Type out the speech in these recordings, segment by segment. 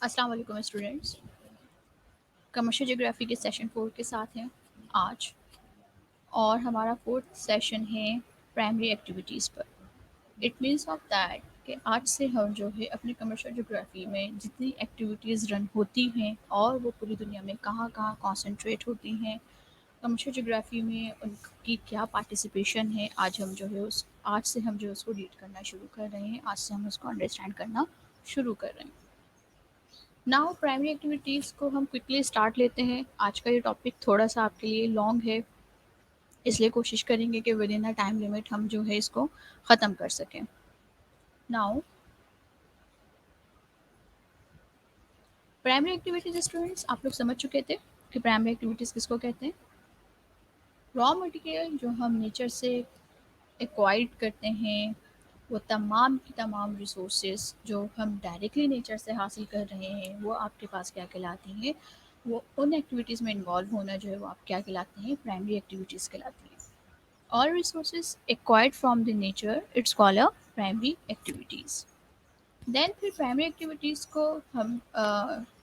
अस्सलाम वालेकुम students. Commercial geography के सेशन 4 के साथ हैं आज, और हमारा फोर्थ सेशन है प्राइमरी एक्टिविटीज़ पर। इट मीन्स ऑफ दैट कि आज से हम जो है अपने कमर्शियल ज्योग्राफी में जितनी एक्टिविटीज़ रन होती हैं और वो पूरी दुनिया में कहाँ कहाँ कॉन्सेंट्रेट होती हैं, कमर्शियल ज्योग्राफी में उनकी क्या पार्टिसिपेशन है, आज से हम जो उसको रीड करना शुरू कर रहे हैं, आज से हम उसको अंडरस्टैंड करना शुरू कर रहे हैं। नाउ प्राइमरी एक्टिविटीज़ को हम क्विकली स्टार्ट लेते हैं। आज का ये टॉपिक थोड़ा सा आपके लिए लॉन्ग है, इसलिए कोशिश करेंगे कि with in a time limit हम जो है इसको ख़त्म कर सकें। नाउ प्राइमरी एक्टिविटीज़ स्टूडेंट्स, आप लोग समझ चुके थे कि प्राइमरी एक्टिविटीज़ किसको कहते हैं। रॉ मटेरियल जो हम नेचर से एक्वायर्ड करते हैं, वो तमाम की तमाम रिसोर्सेज जो हम डायरेक्टली नेचर से हासिल कर रहे हैं, वो आपके पास क्या कहलाती हैं, वो उन एक्टिविटीज़ में इन्वॉल्व होना जो है वो आप क्या कहलाते हैं, प्राइमरी एक्टिविटीज़ कहलाती हैं। All resources acquired from the nature, it's called a primary activities. Then फिर प्राइमरी एक्टिविटीज़ को हम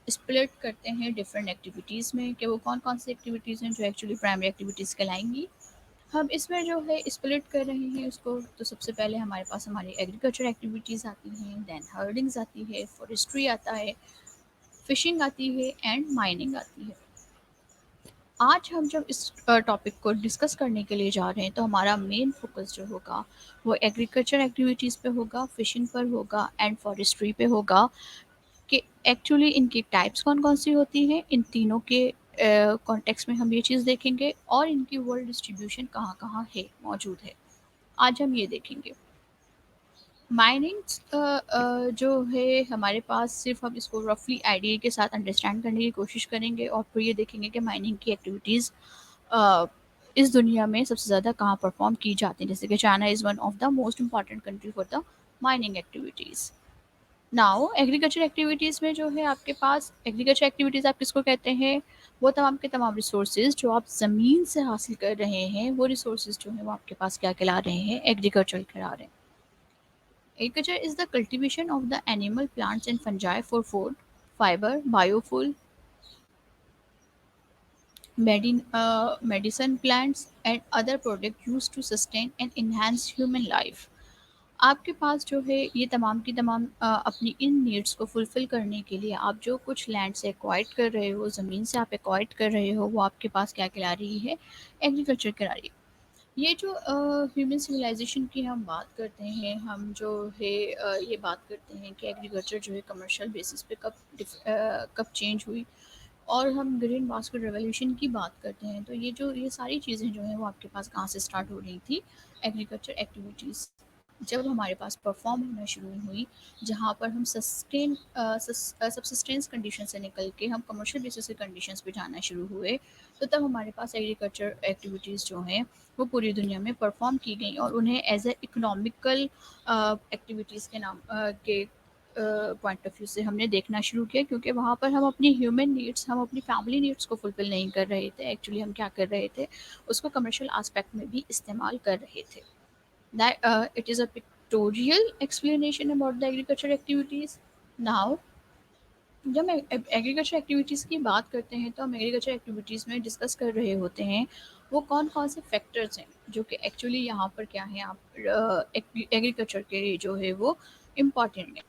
स्प्लिट करते हैं डिफरेंट एक्टिविटीज़ में कि वो कौन कौन सी एक्टिविटीज़ हैं जो एक्चुअली प्राइमरी एक्टिविटीज़ कहलाएंगी। हम इसमें जो है स्प्लिट कर रहे हैं उसको, तो सबसे पहले हमारे पास हमारी एग्रीकल्चर एक्टिविटीज़ आती हैं, देन हर्डिंग्स आती है, फॉरेस्ट्री आता है, फिशिंग आती है एंड माइनिंग आती है। आज हम जब इस टॉपिक को डिस्कस करने के लिए जा रहे हैं तो हमारा मेन फोकस जो होगा वो एग्रीकल्चर एक्टिविटीज़ पे होगा, फिशिंग पर होगा एंड फॉरेस्ट्री पे होगा कि एक्चुअली इनकी टाइप्स कौन कौन सी होती हैं। इन तीनों के कॉन्टेक्स्ट में हम ये चीज़ देखेंगे और इनकी वर्ल्ड डिस्ट्रीब्यूशन कहाँ कहाँ है, मौजूद है, आज हम ये देखेंगे। माइनिंग जो है हमारे पास, सिर्फ हम इसको रफली आइडिया के साथ अंडरस्टैंड करने की कोशिश करेंगे और फिर ये देखेंगे कि माइनिंग की एक्टिविटीज़ इस दुनिया में सबसे ज़्यादा कहाँ परफॉर्म की जाती हैं। जैसे कि China is one of the most important country for the mining activities. Now agriculture activities में जो है आपके पास, एग्रीकल्चर एक्टिविटीज़ आप किसको कहते हैं, वो तमाम के तमाम रिसोर्सेज जो आप ज़मीन से हासिल कर रहे हैं, वो रिसोर्सेज जो है वो आपके पास क्या कहला रहे हैं, एग्रीकल्चर कहला रहे हैं। Agriculture is the cultivation of the animal, plants, and fungi for food, fiber, biofuel, medicine plants, and other products used to sustain and enhance human life. आपके पास जो है ये तमाम की तमाम अपनी इन नीड्स को फुलफ़िल करने के लिए आप जो कुछ लैंड से एक्वायर्ड कर रहे हो, ज़मीन से आप एक्वायर्ड कर रहे हो, वो आपके पास क्या कहला रही है, एग्रीकल्चर कहला रही है। ये जो ह्यूमन सिविलाइजेशन की हम बात करते हैं, हम जो है ये बात करते हैं कि एग्रीकल्चर जो है कमर्शियल बेसिस पे कब चेंज हुई, और हम ग्रीन बास्केट रेवोल्यूशन की बात करते हैं, तो ये सारी चीज़ें जो हैं वो आपके पास कहाँ से स्टार्ट हो रही थी, एग्रीकल्चर एक्टिविटीज़ जब हमारे पास परफॉर्म होना शुरू हुई, जहाँ पर हम सब्सिस्टेंस कंडीशन से निकल के हम कमर्शियल बेसिस के कंडीशंस पे जाना शुरू हुए, तो तब हमारे पास एग्रीकल्चर एक्टिविटीज़ जो हैं वो पूरी दुनिया में परफॉर्म की गई और उन्हें एज ए इकोनॉमिकल एक्टिविटीज़ के नाम के पॉइंट ऑफ व्यू से हमने देखना शुरू किया, क्योंकि वहाँ पर हम अपनी ह्यूमन नीड्स, हम अपनी फैमिली नीड्स को फुलफ़िल नहीं कर रहे थे। एक्चुअली हम क्या कर रहे थे, उसको कमर्शियल एस्पेक्ट में भी इस्तेमाल कर रहे थे। That it is a pictorial explanation about the agriculture activities. Now जब हम एग्रीकल्चर एक्टिविटीज़ की बात करते हैं तो हम एग्रीकल्चर एक्टिविटीज़ में डिस्कस कर रहे होते हैं वो कौन कौन से फैक्टर्स हैं जो कि एक्चुअली यहाँ पर क्या है, आप एग्रीकल्चर के लिए जो है वो इम्पॉर्टेंट है।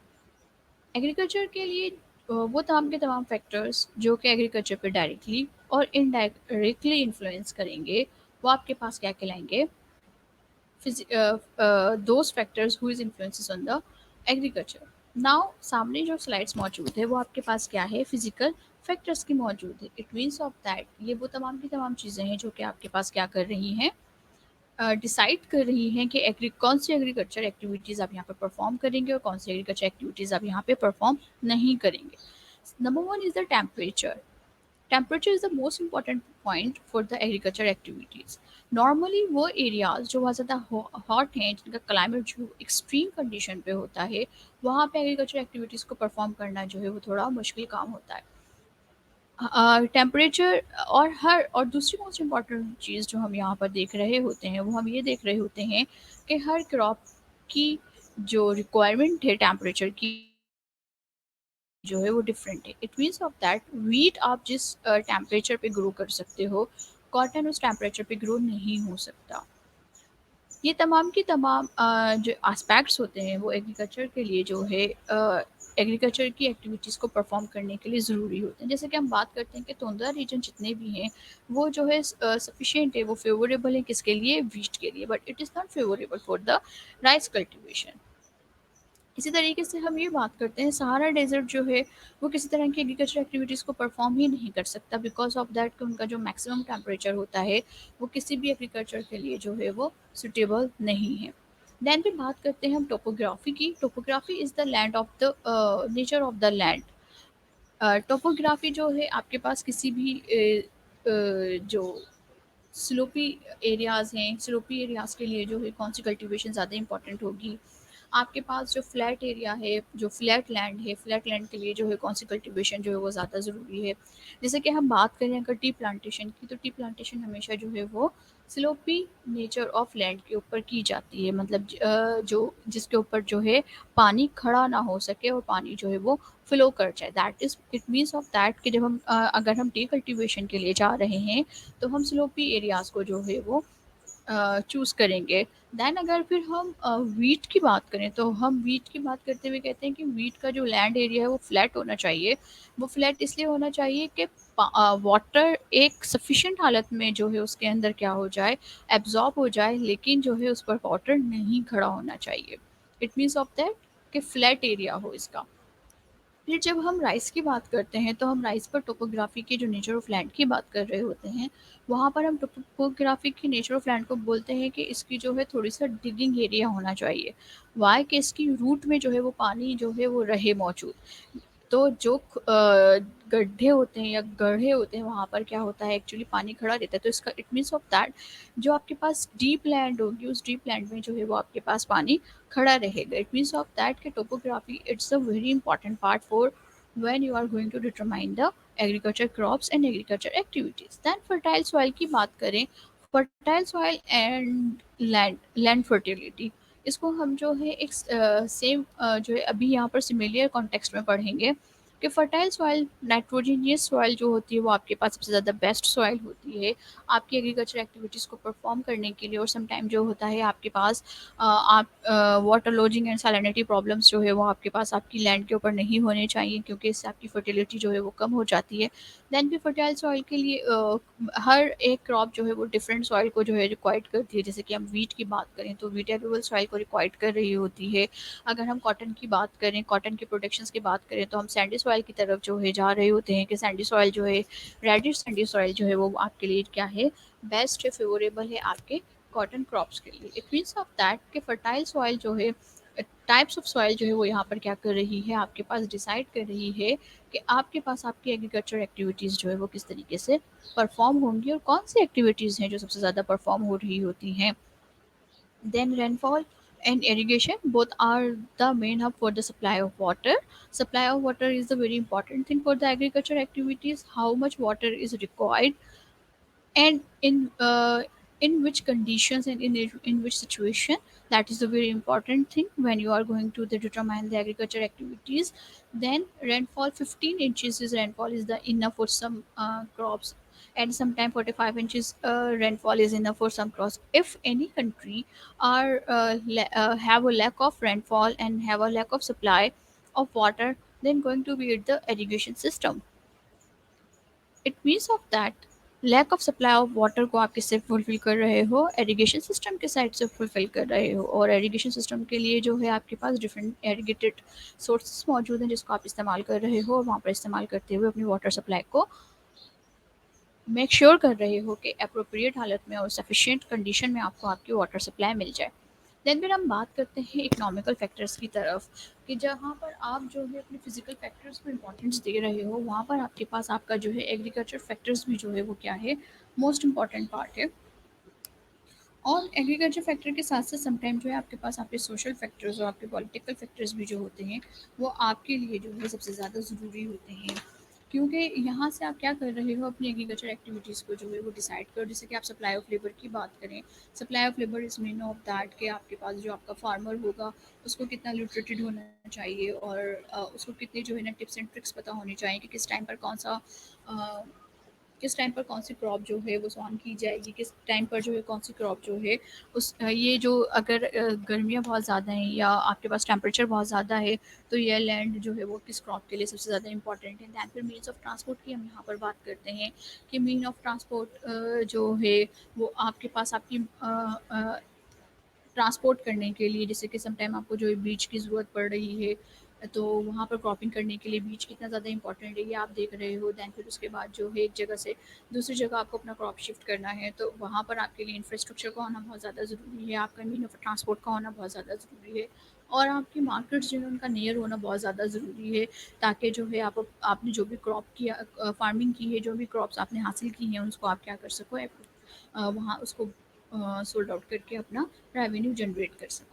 एग्रीकल्चर के लिए वो तमाम के तमाम फैक्टर्स जो कि एग्रीकल्चर पे डायरेक्टली और इनडायरेक्टली इन्फ्लुएंस करेंगे, वो आपके पास क्या कहलाएंगे, those factors who is influences on the agriculture. Now सामने जो स्लाइड्स मौजूद है वो आपके पास क्या है, फिजिकल फैक्टर्स की मौजूद है। इट मीन्स ऑफ दैट ये वो तमाम की तमाम चीज़ें हैं जो कि आपके पास क्या कर रही हैं, डिसाइड कर रही हैं कि कौन सी एग्रीकल्चर एक्टिविटीज़ आप यहाँ पे परफॉर्म करेंगे और कौन सी एग्रीकल्चर एक्टिविटीज़ आप यहाँ पे परफॉर्म नहीं करेंगे। Number one is the temperature. Temperature is the most important point for the agriculture activities. Normally वो एरियाज जो बहुत ज़्यादा हॉट हैं, जिनका क्लाइमेट जो एक्सट्रीम कंडीशन पे होता है, वहाँ पे एग्रीकल्चर एक्टिविटीज़ को परफॉर्म करना जो है वो थोड़ा मुश्किल काम होता है। टेम्परेचर और दूसरी मोस्ट इम्पॉर्टेंट चीज़ जो हम यहाँ पर देख रहे होते हैं, वो हम ये देख रहे होते हैं कि हर क्रॉप की जो रिक्वायरमेंट है टेम्परेचर की, जो है वो डिफरेंट है। It means of that wheat आप जिस टेम्परेचर पे ग्रो कर सकते हो, कॉटन उस टेम्परेचर पे ग्रो नहीं हो सकता। ये तमाम की तमाम जो एस्पेक्ट्स होते हैं वो एग्रीकल्चर के लिए जो है एग्रीकल्चर की एक्टिविटीज़ को परफॉर्म करने के लिए ज़रूरी होते हैं। जैसे कि हम बात करते हैं कि तोंदरा रीजन जितने भी हैं वो जो है सफिशिएंट है, वो फेवरेबल है किसके लिए, वीट के लिए, but it is not favourable for the rice cultivation. इसी तरीके से हम ये बात करते हैं सहारा डेजर्ट जो है वो किसी तरह की एग्रीकल्चर एक्टिविटीज़ को परफॉर्म ही नहीं कर सकता, बिकॉज ऑफ दैट कि उनका जो मैक्सिमम टेम्परेचर होता है वो किसी भी एग्रीकल्चर के लिए जो है वो सुटेबल नहीं है। देन फिर बात करते हैं हम टोपोग्राफी की। Topography is the land of the nature of the land. Topography जो है आपके पास किसी भी जो स्लोपी एरियाज़ हैं, स्लोपी एरियाज़ के लिए जो है कौन सी कल्टीवेशन ज़्यादा इंपॉर्टेंट होगी। आपके पास जो फ्लैट एरिया है, जो फ्लैट लैंड है, फ्लैट लैंड के लिए जो है कौन सी कल्टीवेशन जो है वो ज़्यादा ज़रूरी है। जैसे कि हम बात करें अगर टी प्लांटेशन की, तो टी प्लांटेशन हमेशा जो है वो स्लोपी नेचर ऑफ लैंड के ऊपर की जाती है, मतलब जो जिसके ऊपर जो है पानी खड़ा ना हो सके और पानी जो है वो फ्लो कर जाए। That is it means of that कि जब हम अगर हम टी कल्टीवेशन के लिए जा रहे हैं तो हम स्लोपी एरियाज़ को जो है वो चूज़ करेंगे। देन अगर फिर हम वीट की बात करें तो हम वीट की बात करते हुए कहते हैं कि वीट का जो लैंड एरिया है वो फ्लैट होना चाहिए। वो फ्लैट इसलिए होना चाहिए कि वाटर एक सफिशिएंट हालत में जो है उसके अंदर क्या हो जाए, एब्जॉर्ब हो जाए, लेकिन जो है उस पर वाटर नहीं खड़ा होना चाहिए। इट मीन्स ऑफ दैट कि फ्लैट एरिया हो इसका। फिर जब हम राइस की बात करते हैं तो हम राइस पर टोपोग्राफी की जो नेचर ऑफ लैंड की बात कर रहे होते हैं, वहाँ पर हम टोपोग्राफी की नेचर ऑफ लैंड को बोलते हैं कि इसकी जो है थोड़ी सा डिगिंग एरिया होना चाहिए। वाई कि इसकी रूट में जो है वो पानी जो है वो रहे मौजूद। तो जो गड्ढे होते हैं या गड्ढे होते हैं वहाँ पर क्या होता है, एक्चुअली पानी खड़ा रहता है, तो इसका इट मीन्स ऑफ दैट जो आपके पास डीप लैंड होगी उस डीप लैंड में जो है वो आपके पास पानी खड़ा रहेगा। इट मीन्स ऑफ दैट कि topography it's a very important part for when you are going to determine the agriculture crops and agriculture activities. Then fertile soil की बात करें, fertile soil and land fertility, इसको हम जो है एक same जो है अभी यहाँ पर सिमिलियर कॉन्टेक्स्ट में पढ़ेंगे कि फर्टाइल सॉइल, नाइट्रोजीनियस सॉइल जो होती है वो आपके पास सबसे ज़्यादा बेस्ट सॉइल होती है आपकी एग्रीकल्चर एक्टिविटीज़ को परफॉर्म करने के लिए। और समटाइम जो होता है आपके पास आप water lodging and salinity problems जो है वो आपके पास आपकी लैंड के ऊपर नहीं होने चाहिए, क्योंकि इससे आपकी फर्टिलिटी जो है वो कम हो जाती है। देन भी फर्टाइल सॉइल के लिए हर एक क्रॉप जो है वो डिफरेंट सॉइल को जो है रिक्वायर्ड करती है। जैसे कि हम वीट की बात करें तो वीट एलुवल सॉइल को रिक्वायर्ड कर रही होती है। अगर हम कॉटन की बात करें, कॉटन के प्रोडक्शंस की बात करें, तो हम सैंडी सॉइल की तरफ जो है जा रहे होते हैं कि सैंडी सॉइल जो है, रेडिश सैंडी सॉइल जो है वो आपके लिए क्या है, बेस्ट है, फेवरेबल है आपके कॉटन क्रॉप्स के लिए। इट मीन्स ऑफ दैट कि फर्टाइल सॉइल जो है, टाइप्स ऑफ सॉइल जो है वो यहाँ पर क्या कर रही है, आपके पास डिसाइड कर रही है कि आपके पास आपकी एग्रीकल्चर एक्टिविटीज़ जो है वो किस तरीके से परफॉर्म होंगी और कौन सी एक्टिविटीज़ हैं जो सबसे ज़्यादा परफॉर्म हो रही होती हैं। Then rainfall and irrigation both are the main hub for the supply of water. Supply of water is the very important thing for the agriculture activities. How much water is required and in which conditions and in which situation, that is a very important thing when you are going to determine the agriculture activities. Then rainfall 15 inches is rainfall is the enough for some crops, and sometimes 45 inches rainfall is enough for some crops. If any country have a lack of rainfall and have a lack of supply of water, then going to be the irrigation system. It means of that lack of supply of water को आप किससे fulfil कर रहे हो, irrigation system के side से fulfil कर रहे हो। और एरीगेशन सिस्टम के लिए जो है आपके पास डिफरेंट एरीगेटेड सोर्सेज मौजूद हैं जिसको आप इस्तेमाल कर रहे हो, और वहाँ पर इस्तेमाल करते हुए अपनी वाटर सप्लाई को मेक श्योर कर रहे हो कि अप्रोप्रिएट हालत में और सफिशिएंट कंडीशन में आपको आपकी वाटर सप्लाई मिल जाए। देन फिर हम बात करते हैं इकोनॉमिकल फैक्टर्स की तरफ, कि जहाँ पर आप जो है अपने फिजिकल फैक्टर्स को इंपॉर्टेंस दे रहे हो, वहाँ पर आपके पास आपका जो है एग्रीकल्चर फैक्टर्स भी जो है वो क्या है, मोस्ट इंपॉर्टेंट पार्ट है। और एग्रीकल्चर फैक्टर के साथ साथ समटाइम जो है आपके पास आपके सोशल फैक्टर्स और आपके पॉलिटिकल फैक्टर्स भी जो होते हैं वो आपके लिए जो है सबसे ज़्यादा ज़रूरी होते हैं। क्योंकि यहाँ से आप क्या कर रहे हो, अपनी एग्रीकल्चर एक्टिविटीज़ को जो है वो डिसाइड करो। जैसे कि आप सप्लाई ऑफ लेबर की बात करें, supply of labour is mean of that कि आपके पास जो आपका फार्मर होगा उसको कितना लिटरेटेड होना चाहिए, और उसको कितनी जो है ना टिप्स एंड ट्रिक्स पता होनी चाहिए कि किस टाइम पर कौन सा अ, किस टाइम पर कौन सी क्रॉप जो है वो सॉन की जाएगी, किस टाइम पर जो है कौन सी क्रॉप जो है ये जो अगर गर्मियाँ बहुत ज़्यादा हैं या आपके पास टेम्परेचर बहुत ज़्यादा है, तो ये लैंड जो है वो किस क्रॉप के लिए सबसे ज़्यादा इंपॉर्टेंट है। दैन फिर मीन्स ऑफ ट्रांसपोर्ट की हम यहाँ पर बात करते हैं कि मीन ऑफ ट्रांसपोर्ट जो है वो आपके पास आपकी ट्रांसपोर्ट करने के लिए, जैसे कि सम टाइम आपको जो है बीज की ज़रूरत पड़ रही है, तो वहाँ पर क्रॉपिंग करने के लिए बीज कितना ज़्यादा इंपॉर्टेंट है ये आप देख रहे हो। दैन फिर उसके बाद जो है एक जगह से दूसरी जगह आपको अपना क्रॉप शिफ्ट करना है, तो वहाँ पर आपके लिए इंफ्रास्ट्रक्चर का होना बहुत ज़्यादा ज़रूरी है, आपका मीन ऑफ ट्रांसपोर्ट का होना बहुत ज़्यादा ज़रूरी है, और आपकी मार्केट्स जो है उनका नियर होना बहुत ज़्यादा ज़रूरी है, ताकि जो है आप आपने जो भी क्रॉप किया फार्मिंग की है, जो भी क्रॉप्स आपने हासिल की हैं उसको आप क्या कर सको, वहाँ उसको सोल्ड आउट करके अपना रेवेन्यू जनरेट कर सको।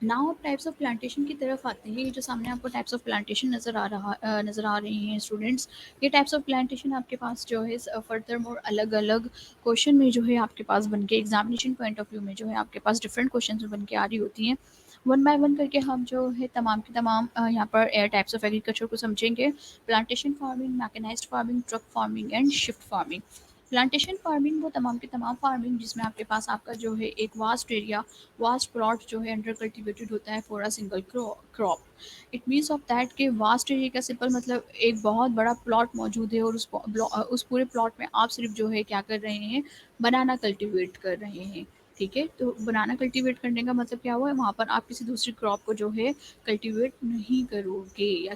नाउ आप टाइप्स ऑफ प्लांटेशन की तरफ आते हैं। ये जो सामने आपको टाइप्स ऑफ प्लांटेशन नज़र आ रही हैं स्टूडेंट्स, ये टाइप्स ऑफ प्लांटेशन आपके पास जो है फर्दर मोर अलग अलग क्वेश्चन में जो है आपके पास बन के एग्जामिनेशन पॉइंट ऑफ व्यू में जो है आपके पास डिफरेंट क्वेश्चन बन के आ रही होती हैं। वन बाय वन करके हम जो है तमाम के तमाम यहाँ पर एयर टाइप्स ऑफ एग्रीकल्चर को समझेंगे। Plantation farming, mechanised farming, truck farming and shift farming. Plantation farming वो तमाम की तमाम फार्मिंग जिसमें आपके पास आपका जो है एक वास्ट प्लॉट जो है अंडर कल्टीवेटेड होता है for a single crop. It means of that कि वास्ट एरिया का सिंपल मतलब एक बहुत बड़ा प्लॉट मौजूद है, और उस पूरे प्लॉट में आप सिर्फ जो है क्या कर रहे हैं, बनाना कल्टीवेट कर रहे हैं। ठीक है, तो बनाना कल्टीवेट करने का मतलब क्या हुआ है, वहाँ पर आप किसी दूसरी क्रॉप को जो है कल्टीवेट नहीं करोगे, या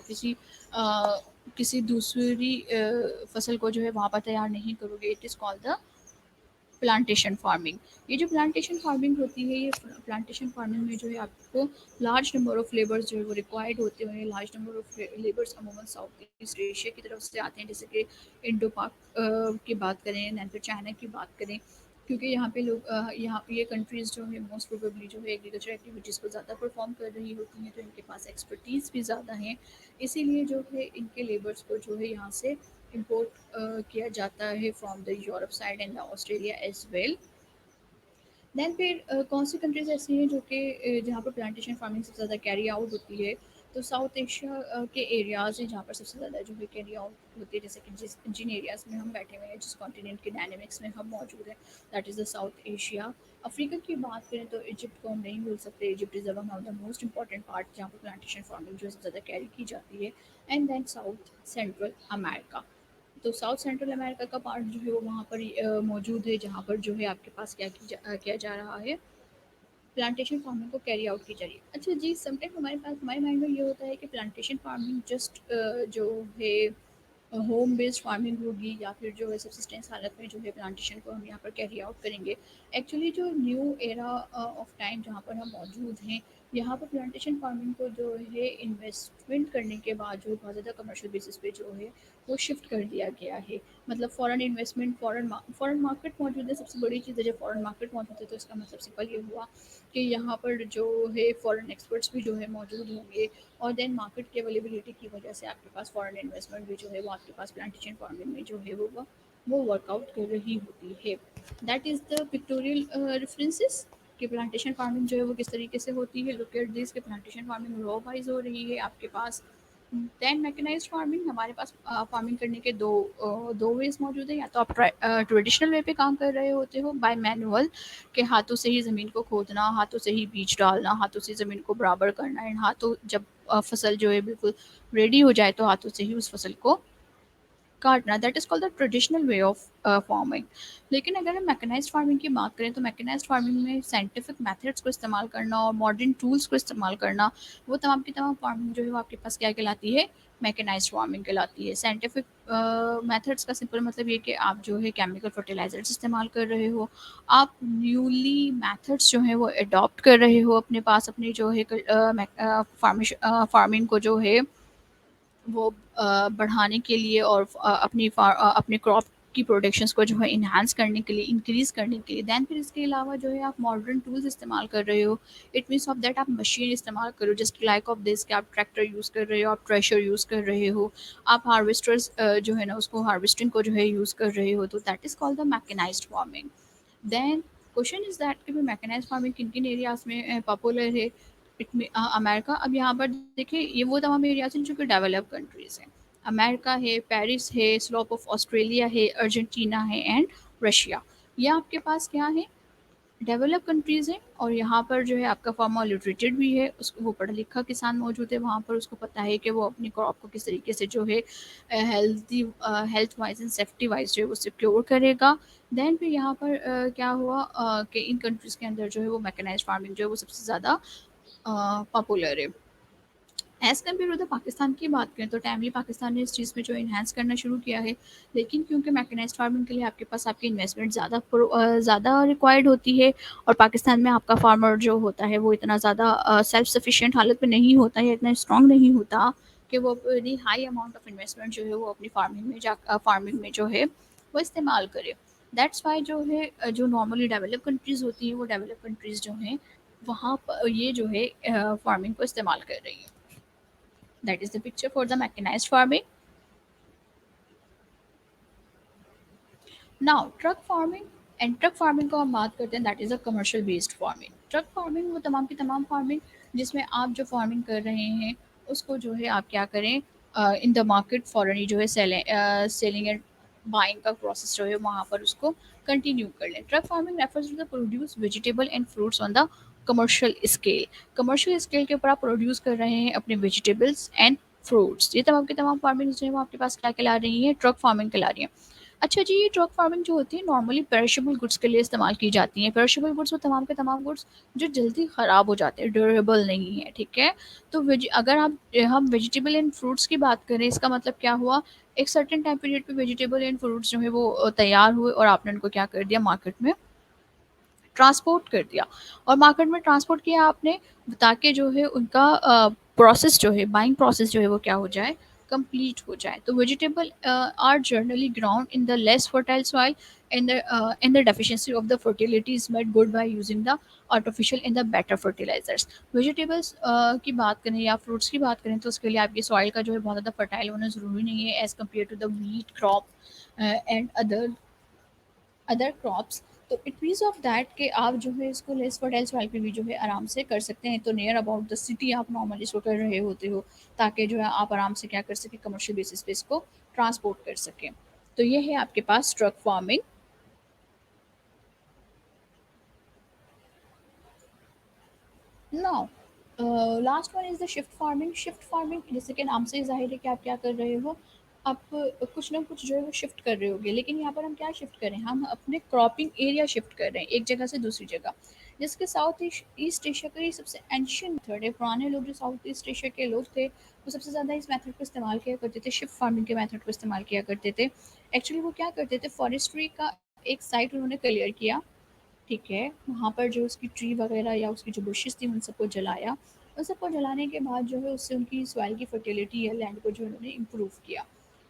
किसी दूसरी फसल को जो है वहाँ पर तैयार नहीं करोगे। It is called the plantation farming. ये जो प्लांटेशन फार्मिंग होती है, ये प्लांटेशन फार्मिंग में जो है आपको लार्ज नंबर ऑफ लेबर्स जो है वो रिक्वायर्ड होते हैं। लार्ज नंबर ऑफ लेबर्स अमूमन साउथ ईस्ट एशिया की तरफ से आते हैं, जैसे कि इंडो पाक की बात करें, दैन फिर चाइना की बात करें, क्योंकि यहाँ पे लोग यहाँ ये कंट्रीज़ जो है मोस्ट प्रोबेबली जो है एग्रीकल्चर एक्टिविटीज़ को ज़्यादा परफॉर्म कर रही होती हैं, तो इनके पास एक्सपर्टीज़ भी ज़्यादा हैं। इसीलिए जो है इनके लेबर्स को जो है यहाँ से इम्पोर्ट किया जाता है from the Europe side and the Australia as well. Than फिर कौन सी कंट्रीज़ ऐसी हैं जो कि जहाँ पर प्लांटेशन फार्मिंग सबसे ज़्यादा कैरी आउट होती है, तो साउथ एशिया के एरियाज़ हैं जहाँ पर सबसे ज़्यादा जो है कैरी आउट होती है, जैसे कि जिन एरियाज़ में हम बैठे हुए हैं, जिस कॉन्टिनेंट के डायनेमिक्स में हम मौजूद हैं, that is the south Asia. Africa की बात करें तो इजिप्ट को हम नहीं भूल सकते। Egypt is one of the most important part जहाँ पर प्लांटेशन फार्मिंग जो है सबसे ज़्यादा कैरी की जाती है। And then south central America, तो साउथ सेंट्रल अमेरिका का पार्ट जो है वो वहाँ पर मौजूद है, जहाँ पर जो है आपके पास किया जा रहा है, प्लांटेशन फार्मिंग को कैरी आउट की जा रही है। अच्छा जी, समटाइम हमारे माइंड में ये होता है कि प्लांटेशन फार्मिंग जस्ट जो है होम बेस्ड फार्मिंग होगी, या फिर जो है सब्सिस्टेंस हालत में जो है प्लांटेशन को हम यहाँ पर कैरी आउट करेंगे। एक्चुअली जो न्यू एरा ऑफ टाइम जहाँ पर हम मौजूद हैं, यहाँ पर प्लांटेशन फार्मिंग को जो है इन्वेस्टमेंट करने के बाद जो बहुत ज़्यादा कमर्शियल बेसिस पे जो है वो शिफ्ट कर दिया गया है। मतलब फॉरेन इन्वेस्टमेंट, फॉरेन मार्केट मौजूद है, सबसे बड़ी चीज़ है जब फॉरेन मार्केट मौजूद है, तो इसका मतलब सिंपल ये हुआ कि यहाँ पर जो है फॉरेन एक्सपर्ट्स भी जो है मौजूद होंगे, और देन मार्केट की अवेलेबिलिटी की वजह से आपके पास फॉरेन इन्वेस्टमेंट भी जो है वो आपके पास प्लांटेशन फार्मिंग में जो है वो वर्कआउट कर रही होती है। That is the pictorial references कि प्लांटेशन फार्मिंग जो है वो किस तरीके से होती है। लुक एट दिस कि प्लांटेशन फार्मिंग रॉ वाइज हो रही है आपके पास। दैन मैकेनाइज्ड फार्मिंग, हमारे पास फार्मिंग करने के दो वेज मौजूद है। या तो आप ट्रेडिशनल वे पे काम कर रहे होते हो बाय मैनुअल, के हाथों से ही ज़मीन को खोदना, हाथों से ही बीज डालना, हाथों से ज़मीन को बराबर करना, एंड हाथों जब फसल जो है बिल्कुल रेडी हो जाए तो हाथों से ही उस फसल को काटना, that is called the traditional way of farming. लेकिन अगर हम मैकेनाइज्ड फार्मिंग की बात करें, तो मैकेनाइज्ड फार्मिंग में साइंटिफिक मेथड्स को इस्तेमाल करना और मॉडर्न टूल्स को इस्तेमाल करना, वो तमाम की तमाम फार्मिंग जो है वो आपके पास क्या कहलाती है, मैकेनाइज्ड फार्मिंग कहलाती है। साइंटिफिक मेथड्स का सिंपल मतलब ये कि आप जो है केमिकल फर्टिलाइजर्स इस्तेमाल कर रहे हो, आप न्यूली मेथड्स जो है वो अडॉप्ट कर रहे हो अपने पास, अपनी जो है फार्मिंग को जो है वो बढ़ाने के लिए, और अपनी क्रॉप की प्रोडक्शंस को जो है इन्हांस करने के लिए, इंक्रीज़ करने के लिए। दैन फिर इसके अलावा जो है आप मॉडर्न टूल्स इस्तेमाल कर रहे हो। इट मीन्स ऑफ दैट आप मशीन इस्तेमाल करो, जस्ट लाइक ऑफ दिस कि आप ट्रैक्टर यूज़ कर रहे हो, आप थ्रेशर यूज़ कर रहे हो, आप हार्वेस्टर्स जो है ना उसको हार्वेस्टिंग को जो है यूज़ कर रहे हो, तो that is called the mechanised farming. Then question is that कि मैकेनाइज्ड फार्मिंग किन किन एरियाज में पॉपुलर है। अमेरिका, अब यहाँ पर देखिए ये वो तमाम एरियाज हैं जो कि डेवलप कंट्रीज हैं। अमेरिका है, पेरिस है, स्लोप ऑफ ऑस्ट्रेलिया है, अर्जेंटीना है एंड रशिया। ये आपके पास क्या है, डेवलप कंट्रीज़ हैं। और यहाँ पर जो है आपका फार्मर लिटरेटेड भी है, उसको वो पढ़ा लिखा किसान मौजूद है वहाँ पर, उसको पता है कि वो अपनी क्रॉप को किस तरीके से जो है health wise and safety wise जो है वो सिक्योर करेगा। देन फिर यहाँ पर क्या हुआ कि इन कंट्रीज़ के अंदर जो है वो मैकेनाइज्ड फार्मिंग जो है वो सबसे ज़्यादा पॉपुलर है। As compare to the Pakistan की बात करें तो टाइमली पाकिस्तान ने इस चीज़ में जो इन्हांस करना शुरू किया है। लेकिन क्योंकि मैकेनाइज्ड फार्मिंग के लिए आपके पास आपकी इन्वेस्टमेंट ज़्यादा रिक्वायर्ड होती है, और पाकिस्तान में आपका फार्मर जो होता है वो इतना ज़्यादा सेल्फ सफिशिएंट हालत में नहीं होता या इतना स्ट्रांग नहीं होता कि वो अपनी हाई अमाउंट ऑफ इन्वेस्टमेंट जो है वो अपनी फार्मिंग में जो है वो इस्तेमाल करे। दैट्स वाई जो है जो नॉर्मली डेवलप कंट्रीज़ होती हैं वो डेवलप कंट्रीज़ जो हैं वहाँ पर ये जो है फार्मिंग को इस्तेमाल कर रही है। That is the picture for the mechanized farming. Now truck farming, and truck farming को हम बात करते हैं, that is a commercial based farming. Truck farming वो तमाम की तमाम फार्मिंग जिसमें आप जो फार्मिंग कर रहे हैं उसको जो है आप क्या करें, इन द मार्केट फॉरन जो है सेलिंग एंड बाइंग का प्रोसेस जो है वहाँ पर उसको कंटिन्यू कर लें। Truck farming refers to the produce vegetable and fruits on the commercial scale. Commercial scale के ऊपर आप प्रोड्यूस कर रहे हैं अपने वेजिटेबल्स एंड फ्रूट्स। ये तमाम की तमाम फार्मिंग जो है वो आपके पास क्या कहला रही है, ट्रक फार्मिंग कहला रही है। अच्छा जी, ये ट्रक फार्मिंग जो होती है नॉर्मली पेरिशेबल गुड्स के लिए इस्तेमाल की जाती हैं। पेरिशेबल गुड्स वो तमाम के तमाम गुड्स जो जल्दी ख़राब हो जाते हैं, ड्यूरेबल नहीं है, ठीक है। तो अगर हम वेजिटेबल एंड फ्रूट्स की बात करें, इसका मतलब क्या हुआ, एक सर्टेन टाइम पीरियड पे वेजिटेबल एंड फ्रूट्स जो है वो तैयार हुए और आपने उनको क्या कर दिया, मार्केट में ट्रांसपोर्ट कर दिया। और मार्केट में ट्रांसपोर्ट किया आपने ताकि जो है उनका प्रोसेस जो है, बाइंग प्रोसेस जो है वो क्या हो जाए, कंप्लीट हो जाए। तो vegetable are generally ground in the less fertile soil and the deficiency of the fertility is met good by using the artificial and the better fertilizers. Vegetables की बात करें या फ्रूट्स की बात करें तो उसके लिए आपकी सॉइल का जो है बहुत ज़्यादा फर्टाइल होना ज़रूरी नहीं है as compare to the wheat crop and other crops. तो इट मीन्स ऑफ दैट कि आप जो है इसको लेस फर्टाइल सॉइल पे भी जो है आराम से कर सकते हैं। तो नियर अबाउट द सिटी आप नॉर्मली इसको कर रहे होते हो ताकि जो है आप आराम से क्या कर सकें, कमर्शियल बेसिस पे इसको ट्रांसपोर्ट कर सकें। तो ये है आपके पास truck farming. Now last one is the shift farming. Shift farming जैसे कि नाम से ही ज़ाहिर है कि आप क्या कर रहे हो, आप कुछ ना कुछ जो है वो शिफ्ट कर रहे होगे। लेकिन यहाँ पर हम क्या शिफ्ट करें, हम अपने क्रॉपिंग एरिया शिफ्ट कर रहे हैं एक जगह से दूसरी जगह। जिसके साउथ ईस्ट एशिया का ये सबसे एंशियंट मेथड है। पुराने लोग जो साउथ ईस्ट एशिया के लोग थे वो सबसे ज़्यादा इस मेथड को इस्तेमाल किया करते थे, शिफ्ट फार्मिंग के मेथड को इस्तेमाल किया करते थे। एक्चुअली वो क्या करते थे, फॉरेस्ट्री का एक साइट उन्होंने क्लियर किया, ठीक है, वहाँ पर जो उसकी ट्री वगैरह या उसकी जो बुशेस थी उन सबको जलाया। उन सबको जलाने के बाद जो है उससे उनकी सॉइल की फर्टिलिटी या लैंड को जो उन्होंने इम्प्रूव किया।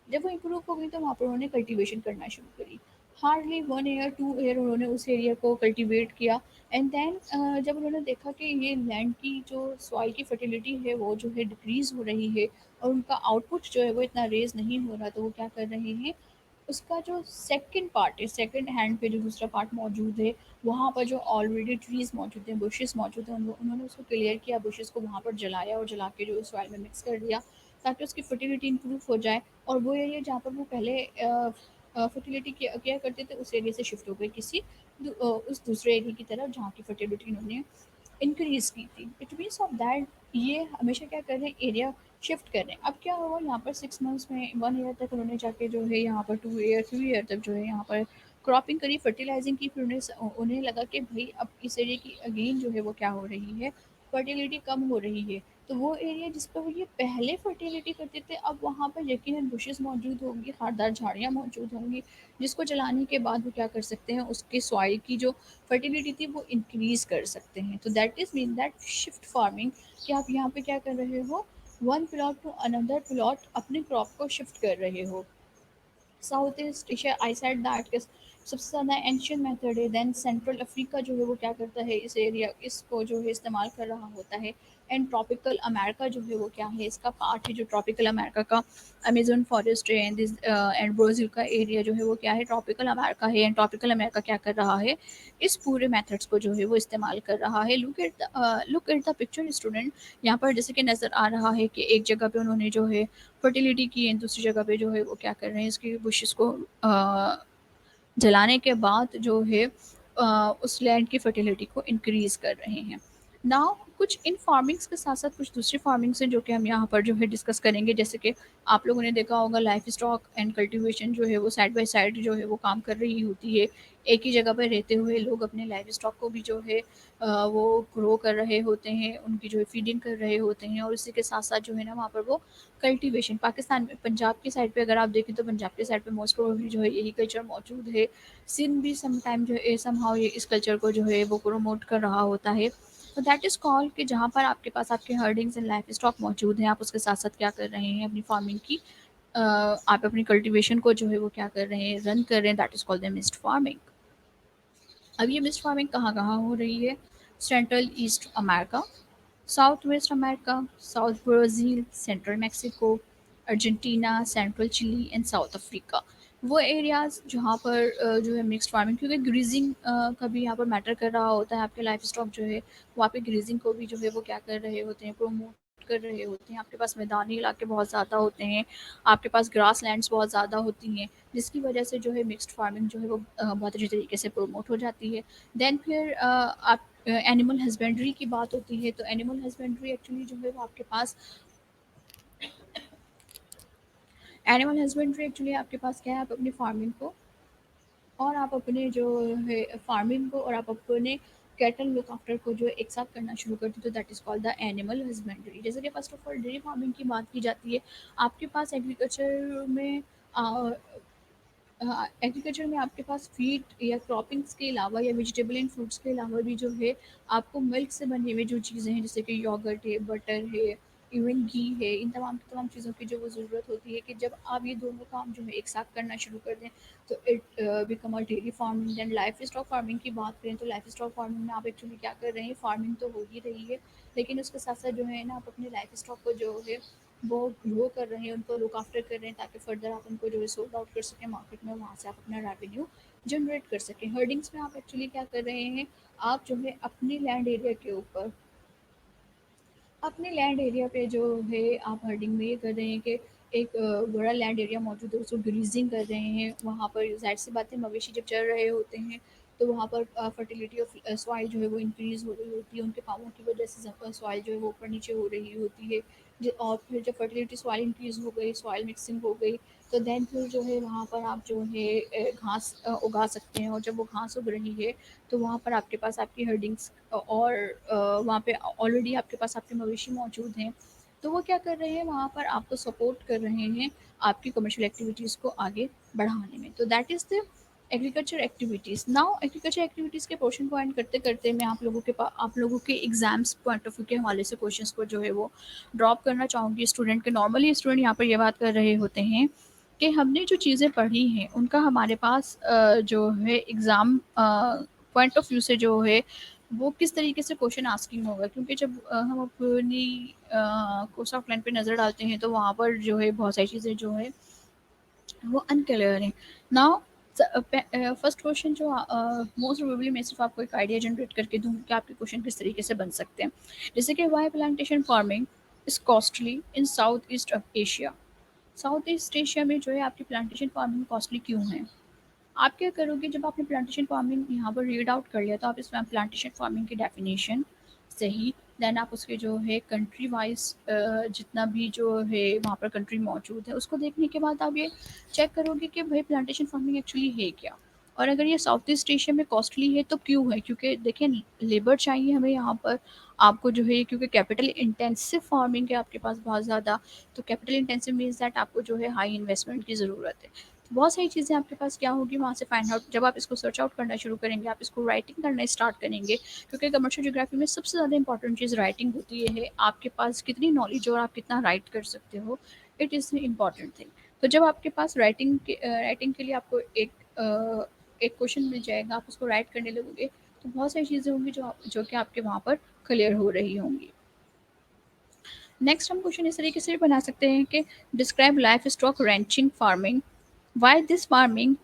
जब वो इम्प्रूव हो गई तो वहाँ पर उन्होंने कल्टीवेशन करना शुरू करी। हार्डली 1 ईयर 2 ईयर उन्होंने उस एरिया को कल्टीवेट किया। एंड देन जब उन्होंने देखा कि ये लैंड की जो सॉइल की फर्टिलिटी है वो जो है डिक्रीज़ हो रही है और उनका आउटपुट जो है वो इतना रेज़ नहीं हो रहा, तो वो क्या कर रहे हैं, उसका जो सेकंड पार्ट है, सेकंड हैंड पे जो दूसरा पार्ट मौजूद है, वहाँ पर जो ऑलरेडी ट्रीज़ मौजूद हैं, बुशेस मौजूद हैं, उन्होंने उसको क्लियर किया, बुशेस को वहाँ पर जलाया और जला के जो सॉइल में मिक्स कर दिया ताकि उसकी फर्टिलिटी इंप्रूव हो जाए। और वो एरिया जहाँ पर वो पहले फर्टिलिटी किया करते थे उस एरिया से शिफ्ट हो गए किसी उस दूसरे एरिया की तरफ जहाँ की फर्टिलिटी उन्होंने इंक्रीज़ की थी। इट मीन्स ऑफ दैट ये हमेशा क्या कर रहे हैं, एरिया शिफ्ट कर रहे हैं। अब क्या हुआ, यहाँ पर 6 मंथ्स में 1 ईयर तक उन्होंने जाके जो है यहाँ पर 2 ईयर 3 ईयर तक जो है यहाँ पर क्रॉपिंग करी, फर्टिलाइजिंग की। फिर उन्हें लगा कि भाई अब इस एरिया की अगेन जो है वो क्या हो रही है, फर्टिलिटी कम हो रही है। तो वो एरिया जिस पर वो ये पहले फर्टिलिटी करते थे अब वहाँ पर यकीनन बुशेस मौजूद होंगी, खारदार झाड़ियाँ मौजूद होंगी, जिसको जलाने के बाद वो क्या कर सकते हैं, उसके सॉइल की जो फर्टिलिटी थी वो इंक्रीज़ कर सकते हैं। तो that is mean that shift farming, कि आप यहाँ पे क्या कर रहे हो, one plot to another plot अपने क्रॉप को शिफ्ट कर रहे हो। South east Asia I said that कि सबसे ज़्यादा एंशियंट मेथड है। देन सेंट्रल अफ्रीका जो है वो क्या करता है, इस एरिया इसको जो है इस्तेमाल कर रहा होता है। एंड ट्रॉपिकल अमेरिका जो है वो क्या है, इसका पार्ट है जो ट्रॉपिकल अमेरिका का अमेजोन फॉरेस्ट है एंड दिस एंड ब्राज़ील का एरिया जो है वो क्या है, ट्रॉपिकल अमेरिका है। एंड ट्रॉपिकल अमेरिका क्या कर रहा है, इस पूरे मेथड्स को जो है वो इस्तेमाल कर रहा है। Look at the picture student. यहाँ पर जैसे कि नज़र आ रहा है कि एक जगह पे उन्होंने जो है फर्टिलिटी की है, दूसरी जगह पे जो है वो क्या कर रहे हैं, इसकी बुशेस को जलाने के बाद जो है उस लैंड की फर्टिलिटी को इंक्रीज़ कर रहे हैं। नाउ कुछ इन फार्मिंग्स के साथ साथ कुछ दूसरी फार्मिंग्स हैं जो कि हम यहाँ पर जो है डिस्कस करेंगे। जैसे कि आप लोगों ने देखा होगा लाइफ स्टॉक एंड कल्टीवेशन जो है वो साइड बाय साइड जो है वो काम कर रही होती है। एक ही जगह पर रहते हुए लोग अपने लाइफ स्टॉक को भी जो है वो ग्रो कर रहे होते हैं, उनकी जो है फीडिंग कर रहे होते हैं। और इसी के साथ साथ जो है ना वहाँ पर वो कल्टीवेशन, पाकिस्तान में पंजाब की साइड पे अगर आप देखें तो पंजाब की साइड पे मोस्ट प्रोबेबली जो है यही कल्चर मौजूद है। सिंध भी सम टाइम जो है समहाउ ये इस कल्चर को जो है वो प्रमोट कर रहा होता है। तो दैट इज़ कॉल्ड कि जहाँ पर आपके पास आपके हर्डिंग्स एंड लाइफ स्टॉक मौजूद हैं, आप उसके साथ साथ क्या कर रहे हैं, अपनी फार्मिंग की आप अपनी कल्टीवेशन को जो है वो क्या कर रहे हैं, रन कर रहे हैं। That is called the mixed farming. अब ये मिस्ट फार्मिंग कहाँ कहाँ हो रही है, central east America, south west America, south Brazil, central Mexico, Argentina, central Chile and south Africa. वो एरियाज़ जहाँ पर जो है मिक्स्ड फार्मिंग, क्योंकि ग्रीजिंग का भी यहाँ पर मैटर कर रहा होता है। आपके लाइफ स्टॉक जो है वहाँ पे ग्रीजिंग को भी जो है वो क्या कर रहे होते हैं, प्रोमोट कर रहे होते हैं। आपके पास मैदानी इलाके बहुत ज़्यादा होते हैं, आपके पास ग्रास लैंड्स बहुत ज़्यादा होती हैं, जिसकी वजह से जो है मिक्स्ड फार्मिंग जो है वो बहुत अच्छी तरीके से प्रोमोट हो जाती है। देन फिर आप एनिमल हस्बेंड्री की बात होती है, तो एनिमल हस्बेंड्री एक्चुअली जो है वो आपके पास एनिमल हस्बेंड्री एक्चुअली आपके पास क्या है, आप अपनी फार्मिंग को और आप अपने जो है फार्मिंग को और आप अपने कैटल लुक आफ्टर को जो है एक साथ करना शुरू करते हैं, तो that is called the animal husbandry. जैसे कि first of all dairy farming की बात की जाती है। आपके पास एग्रीकल्चर में एग्रीकल्चर में आपके पास फीड या क्रॉपिंग्स के अलावा या वेजिटेबल एंड फ्रूट्स के अलावा भी जो है आपको मिल्क से बने हुए जो चीज़ें हैं, जैसे कि योगर्ट है, बटर है, इवन घी है, इन तमाम तमाम चीज़ों की जो वो ज़रूरत होती है कि जब आप ये दोनों काम जो है एक साथ करना शुरू कर दें तो it become a dairy farming. Than life stock farming की बात करें तो लाइफ स्टॉक फार्मिंग में आप एक्चुअली क्या कर रहे हैं, फार्मिंग तो हो ही रही है, लेकिन उसके साथ साथ जो है ना आप अपने लाइफ स्टॉक को जो है वो ग्रो कर रहे हैं, उनको लुक आफ्टर कर रहे हैं, ताकि फर्दर आप उनको जो है सोल्ड आउट कर सकें मार्केट में, वहाँ से आप अपना रेवेन्यू जनरेट कर सकें। हर्डिंग्स में आप एक्चुअली क्या कर रहे हैं, आप जो है अपनी लैंड एरिया के ऊपर अपने लैंड एरिया पे जो है आप हर्डिंग में ये कर रहे हैं कि एक बड़ा लैंड एरिया मौजूद है, उसको ग्रीजिंग कर रहे हैं। वहाँ पर ज़ाहिर सी बात है मवेशी जब चल रहे होते हैं तो वहाँ पर फर्टिलिटी ऑफ सॉइल जो है वो इंक्रीज़ हो रही होती है, उनके पाँवों की वजह से सॉइल जो है वो ऊपर नीचे हो रही होती है। और फिर जब फर्टिलिटी सॉइल इंक्रीज़ हो गई, सॉइल मिक्सिंग हो गई, तो देन फिर जो है वहाँ पर आप जो है घास उगा सकते हैं। और जब वो घास उग रही है तो वहाँ पर आपके पास आपकी हर्डिंग्स और वहाँ पे ऑलरेडी आपके पास आपके मवेशी मौजूद हैं, तो वो क्या कर रहे हैं, वहाँ पर आपको सपोर्ट कर रहे हैं आपकी कमर्शियल एक्टिविटीज़ को आगे बढ़ाने में। तो that is the agriculture activities. Now agriculture activities के पोर्शन को एंड करते करते मैं आप लोगों के एग्जाम्स पॉइंट ऑफ व्यू के हवाले से क्वेश्चंस को जो है वो ड्रॉप करना चाहूँगी स्टूडेंट के। नॉर्मली स्टूडेंट यहाँ पर ये बात कर रहे होते हैं कि हमने जो चीज़ें पढ़ी हैं उनका हमारे पास जो है एग्ज़ाम पॉइंट ऑफ व्यू से जो है वो किस तरीके से क्वेश्चन आस्किंग होगा। क्योंकि जब हम अपनी कोर्स ऑफ लाइन पे नज़र डालते हैं तो वहाँ पर जो है बहुत सारी चीज़ें जो है वो अनक्लियर है। नाउ फर्स्ट क्वेश्चन जो मोस्ट प्रोबेबली मैं सिर्फ आपको एक आइडिया जनरेट करके दूँ कि आपके क्वेश्चन किस तरीके से बन सकते हैं। जैसे कि why plantation farming is costly in south east of Asia. South east Asia में जो है आपकी प्लांटेशन फार्मिंग कॉस्टली क्यों है। आप क्या करोगे, जब आपने प्लांटेशन फार्मिंग यहाँ पर रीड आउट कर लिया तो आप इस प्लांटेशन फार्मिंग की डेफिनेशन सही, देन आप उसके जो है कंट्री वाइज जितना भी जो है वहाँ पर कंट्री मौजूद है उसको देखने के बाद आप ये चेक करोगे कि भाई प्लांटेशन फार्मिंग एक्चुअली है क्या। और अगर ये साउथ ईस्ट एशिया में कॉस्टली है तो क्यों है, क्योंकि देखें लेबर चाहिए हमें यहाँ पर आपको जो है, क्योंकि कैपिटल इंटेंसिव फार्मिंग है आपके पास बहुत ज़्यादा। तो कैपिटल इंटेंसिव मीन्स दैट आपको जो है हाई इन्वेस्टमेंट की ज़रूरत है। बहुत सारी चीज़ें आपके पास क्या होगी वहाँ से फाइंड आउट, जब आप इसको सर्च आउट करना शुरू करेंगे, आप इसको राइटिंग करना स्टार्ट करेंगे। क्योंकि कमर्शियल ज्योग्राफी में सबसे ज़्यादा इंपॉर्टेंट चीज़ राइटिंग होती है, आपके पास कितनी नॉलेज और आप कितना राइट कर सकते हो, it is the important thing. तो जब आपके पास राइटिंग के लिए आपको एक क्वेश्चन मिल जाएगा, आप उसको राइट करने लगोगे, तो बहुत सारी चीज़ें होंगी जो कि आपके वहाँ पर क्लियर हो रही होंगी। नेक्स्ट हम क्वेश्चन इस तरीके से बना सकते हैं कि describe life stock ranching farming, why this farming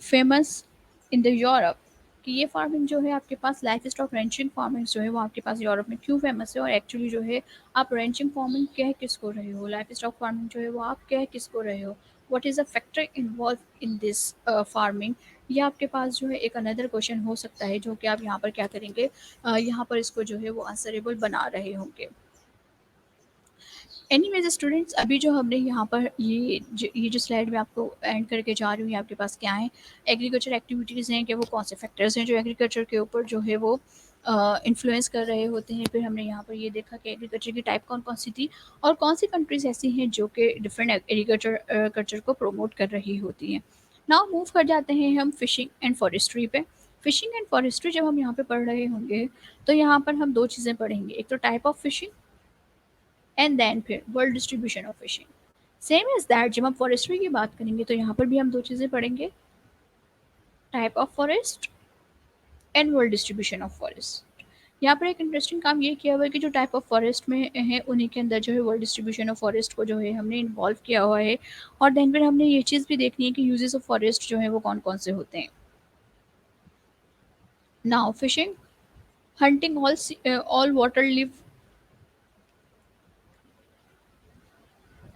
famous in the Europe, कि ये फार्मिंग जो है आपके पास लाइफ स्टॉक रेंचिंग फार्मिंग जो है वो आपके पास यूरोप में क्यों फेमस है, और एक्चुअली जो है आप रेंचिंग फार्मिंग कह किसको रहे हो, लाइफ स्टॉक फार्मिंग जो है वो आप कह किसको रहे हो, what is the factor involve in this farming. ये आपके पास जो है एक अनदर क्वेश्चन हो सकता है जो कि आप यहाँ पर क्या करेंगे, यहाँ पर इसको जो है वो आंसरेबल बना रहे होंगे। एनीवेज स्टूडेंट्स, अभी जो हमने यहाँ पर ये जो स्लाइड में आपको एंड करके जा रही हूँ, ये आपके पास क्या है, एग्रीकल्चर एक्टिविटीज़ हैं कि वो कौन से फैक्टर्स हैं जो एग्रीकल्चर के ऊपर जो है वो इन्फ्लुएंस कर रहे होते हैं। फिर हमने यहाँ पर ये देखा कि एग्रीकल्चर की टाइप कौन कौन सी थी, और कौन सी कंट्रीज ऐसी हैं जो कि डिफरेंट एग्रीकल्चर कल्चर को प्रमोट कर रही होती हैं। नाउ मूव कर जाते हैं हम फिशिंग एंड फॉरेस्ट्री पे। फिशिंग एंड फॉरेस्ट्री जब हम यहाँ पे पढ़ रहे होंगे, तो यहाँ पर हम दो चीज़ें पढ़ेंगे, एक तो type of fishing and then फिर world distribution of fishing. Same as that जब हम फॉरेस्ट्री की बात करेंगे तो यहाँ पर भी हम दो चीज़ें पढ़ेंगे, type of forest and world distribution of forest. यहाँ पर एक इंटरेस्टिंग काम ये किया हुआ है कि जो टाइप ऑफ फॉरेस्ट में है उन्हीं के अंदर जो है वर्ल्ड डिस्ट्रीब्यूशन ऑफ फॉरेस्ट को जो है हमने इन्वॉल्व किया हुआ है, और देन फिर हमने ये चीज़ भी देखनी है कि यूजेस ऑफ फॉरेस्ट जो है वो कौन कौन से होते हैं। Now fishing, hunting all water live,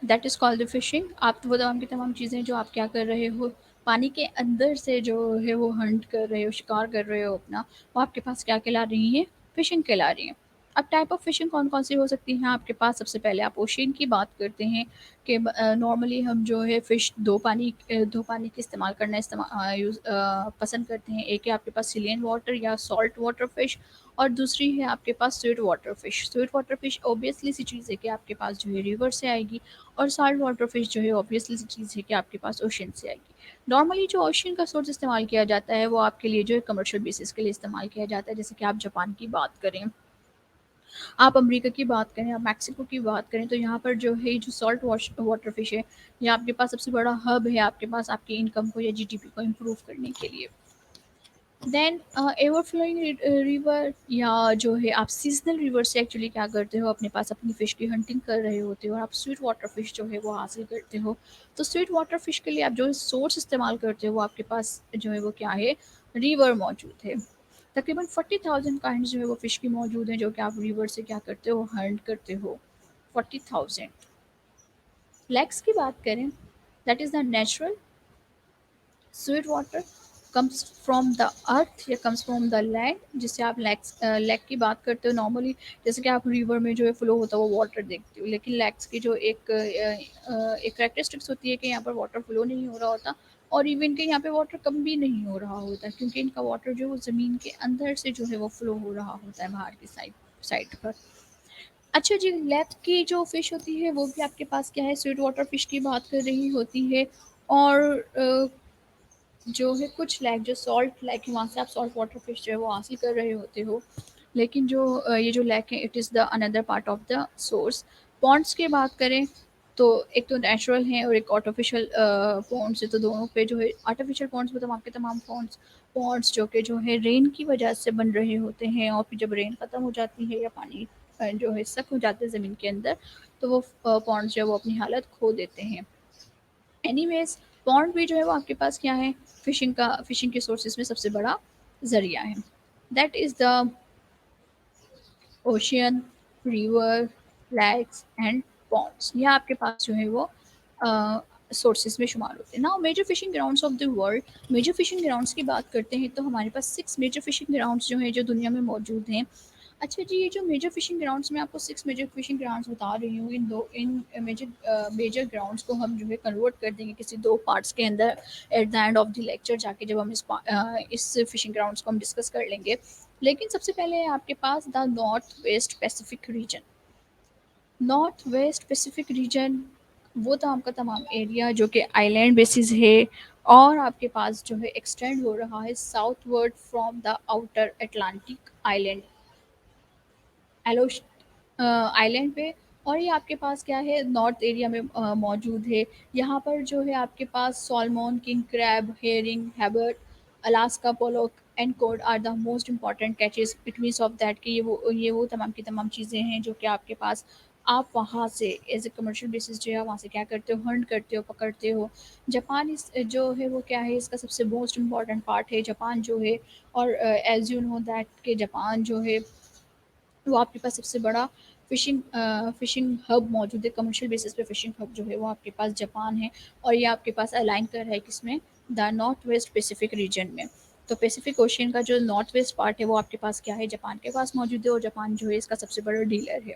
that is called the fishing. आप वो तमाम की तमाम चीज़ें जो आप क्या कर रहे हो, पानी के अंदर से जो है वो हंट कर रहे हो, शिकार कर रहे हो अपना, वो आपके पास क्या कहला रही हैं, फिशिंग कहला रही हैं। अब टाइप ऑफ फिशिंग कौन कौन सी हो सकती हैं आपके पास, सबसे पहले आप ओशियन की बात करते हैं कि नॉर्मली हम जो है फ़िश दो पानी के इस्तेमाल करना यूज़ पसंद करते हैं। एक है आपके पास सिलियन वाटर या सॉल्ट वाटर फ़िश, और दूसरी है आपके पास sweet water fish. Sweet water fish obviously सी चीज़ है कि आपके पास जो है रिवर से आएगी, और साल्ट वाटर फिश जो है ऑब्वियसली सी चीज़ है कि आपके पास ओशन से आएगी। नॉर्मली जो ओशन का सोर्स इस्तेमाल किया जाता है वो आपके लिए जो है कमर्शियल बेसिस के लिए इस्तेमाल किया जाता है, जैसे कि आप जापान की बात करें, आप अमेरिका की बात करें, आप मैक्सिको की बात करें, तो यहाँ पर जो है जो सॉल्ट वाटर फिश है, ये आपके पास सबसे बड़ा हब है आपके पास आपकी इनकम को या जीडीपी को इम्प्रूव करने के लिए। देन एवर फ्लोइंग रिवर, या जो है आप सीजनल रिवर से एक्चुअली क्या करते हो, अपने पास अपनी फ़िश की हंटिंग कर रहे होते हो और आप स्वीट वाटर फ़िश जो है वो हासिल करते हो। तो स्वीट वाटर फ़िश के लिए आप जो सोर्स इस्तेमाल करते हो वो आपके पास जो है वो क्या है, रिवर मौजूद है। तकरीबन 40,000 काइंड्स जो है वो फ़िश की मौजूद हैं जो कि आप रिवर से क्या करते हो, हंट करते हो। 40,000। लेग्स की बात करें, that is the natural sweet water comes from the earth या कम्स फ्रॉम द लैंड, जिससे आप लैक की बात करते हो नॉर्मली, जैसे कि आप रिवर में जो है फ्लो होता है वो वाटर देखते हो, लेकिन लैक्स की जो एक करेक्टरिस्टिक्स होती है कि यहाँ पर वाटर फ्लो नहीं हो रहा होता, और इवन कि यहाँ पे वाटर कम भी नहीं हो रहा होता, क्योंकि इनका वाटर जो है वो ज़मीन के अंदर से जो है वो फ्लो हो रहा होता है बाहर की साइड साइड पर। अच्छा जी, लैक की जो फ़िश होती है वो भी आपके पास क्या है, स्वीट वाटर फ़िश की बात कर रही होती है, और जो है कुछ लैक जो सॉल्ट लैक है वहाँ से आप सॉल्ट वाटर फिश जो है वो हासिल कर रहे होते हो। लेकिन जो ये जो लैक है it is the another part of the source. Ponds की बात करें तो एक तो नेचुरल है और एक आर्टिफिशियल पॉन्ड्स है, तो दोनों पे जो है आर्टिफिशियल पॉन्ड्स में तमाम के तमाम पॉन्ड्स पॉन्ड्स जो कि जो है रेन की वजह से बन रहे होते हैं, और फिर जब रेन ख़त्म हो जाती है या पानी जो है सक हो जाते हैं ज़मीन के अंदर, तो वो पॉन्ड्स जो है वो अपनी हालत खो देते हैं। एनीवेज पॉन्ड भी जो है वो आपके पास क्या है, फिशिंग के सोर्सेज में सबसे बड़ा ज़रिया है। That is the ocean, river, lakes and ponds, यह आपके पास जो है वो सोर्सेज में शुमार होते हैं। Now major fishing grounds of the world, major fishing grounds की बात करते हैं तो हमारे पास 6 मेजर फिशिंग ग्राउंड्स जो हैं जो दुनिया में मौजूद हैं। अच्छा जी, ये जो मेजर फिशिंग ग्राउंड्स मैं आपको 6 मेजर फिशिंग ग्राउंड्स बता रही हूँ, इन मेजर ग्राउंड्स को हम जो है कन्वर्ट कर देंगे किसी 2 पार्ट्स के अंदर at the end of the lecture जाके, जब हम इस फिशिंग ग्राउंड्स को हम डिस्कस कर लेंगे। लेकिन सबसे पहले है आपके पास the north west pacific region. North west pacific region वो तमाम का तमाम एरिया जो कि आइलैंड बेसिस है, और आपके पास जो है एक्सटेंड हो रहा है southward from the outer Atlantic island एलोश आइलैंड पे, और ये आपके पास क्या है नॉर्थ एरिया में मौजूद है। यहाँ पर जो है आपके पास सॉल्मन, किंग क्रैब, हेरिंग, हैबर्ट, Alaska pollock and cod are the most important catches. It means of that कि ये वो तमाम की तमाम चीज़ें हैं जो कि आपके पास आप वहाँ से एज ए कमर्शियल बेसिस जो है वहाँ से क्या करते हो, हंट करते हो, पकड़ते हो। जापान इस जो है वो क्या है, इसका सबसे मोस्ट इम्पॉर्टेंट पार्ट है जापान जो है। और एज यू नो दैट कि जापान जो है वो आपके पास सबसे बड़ा फ़िशिंग हब मौजूद है, कमर्शियल बेसिस पे फ़िशिंग हब जो है वो आपके पास जापान है। और ये आपके पास अलाइन कर रहा है किसमें, the north west pacific reason में। तो पैसिफिक ओशियन का जो नॉर्थ वेस्ट पार्ट है वो आपके पास क्या है, जापान के पास मौजूद है, और जापान जो है इसका सबसे बड़ा डीलर है।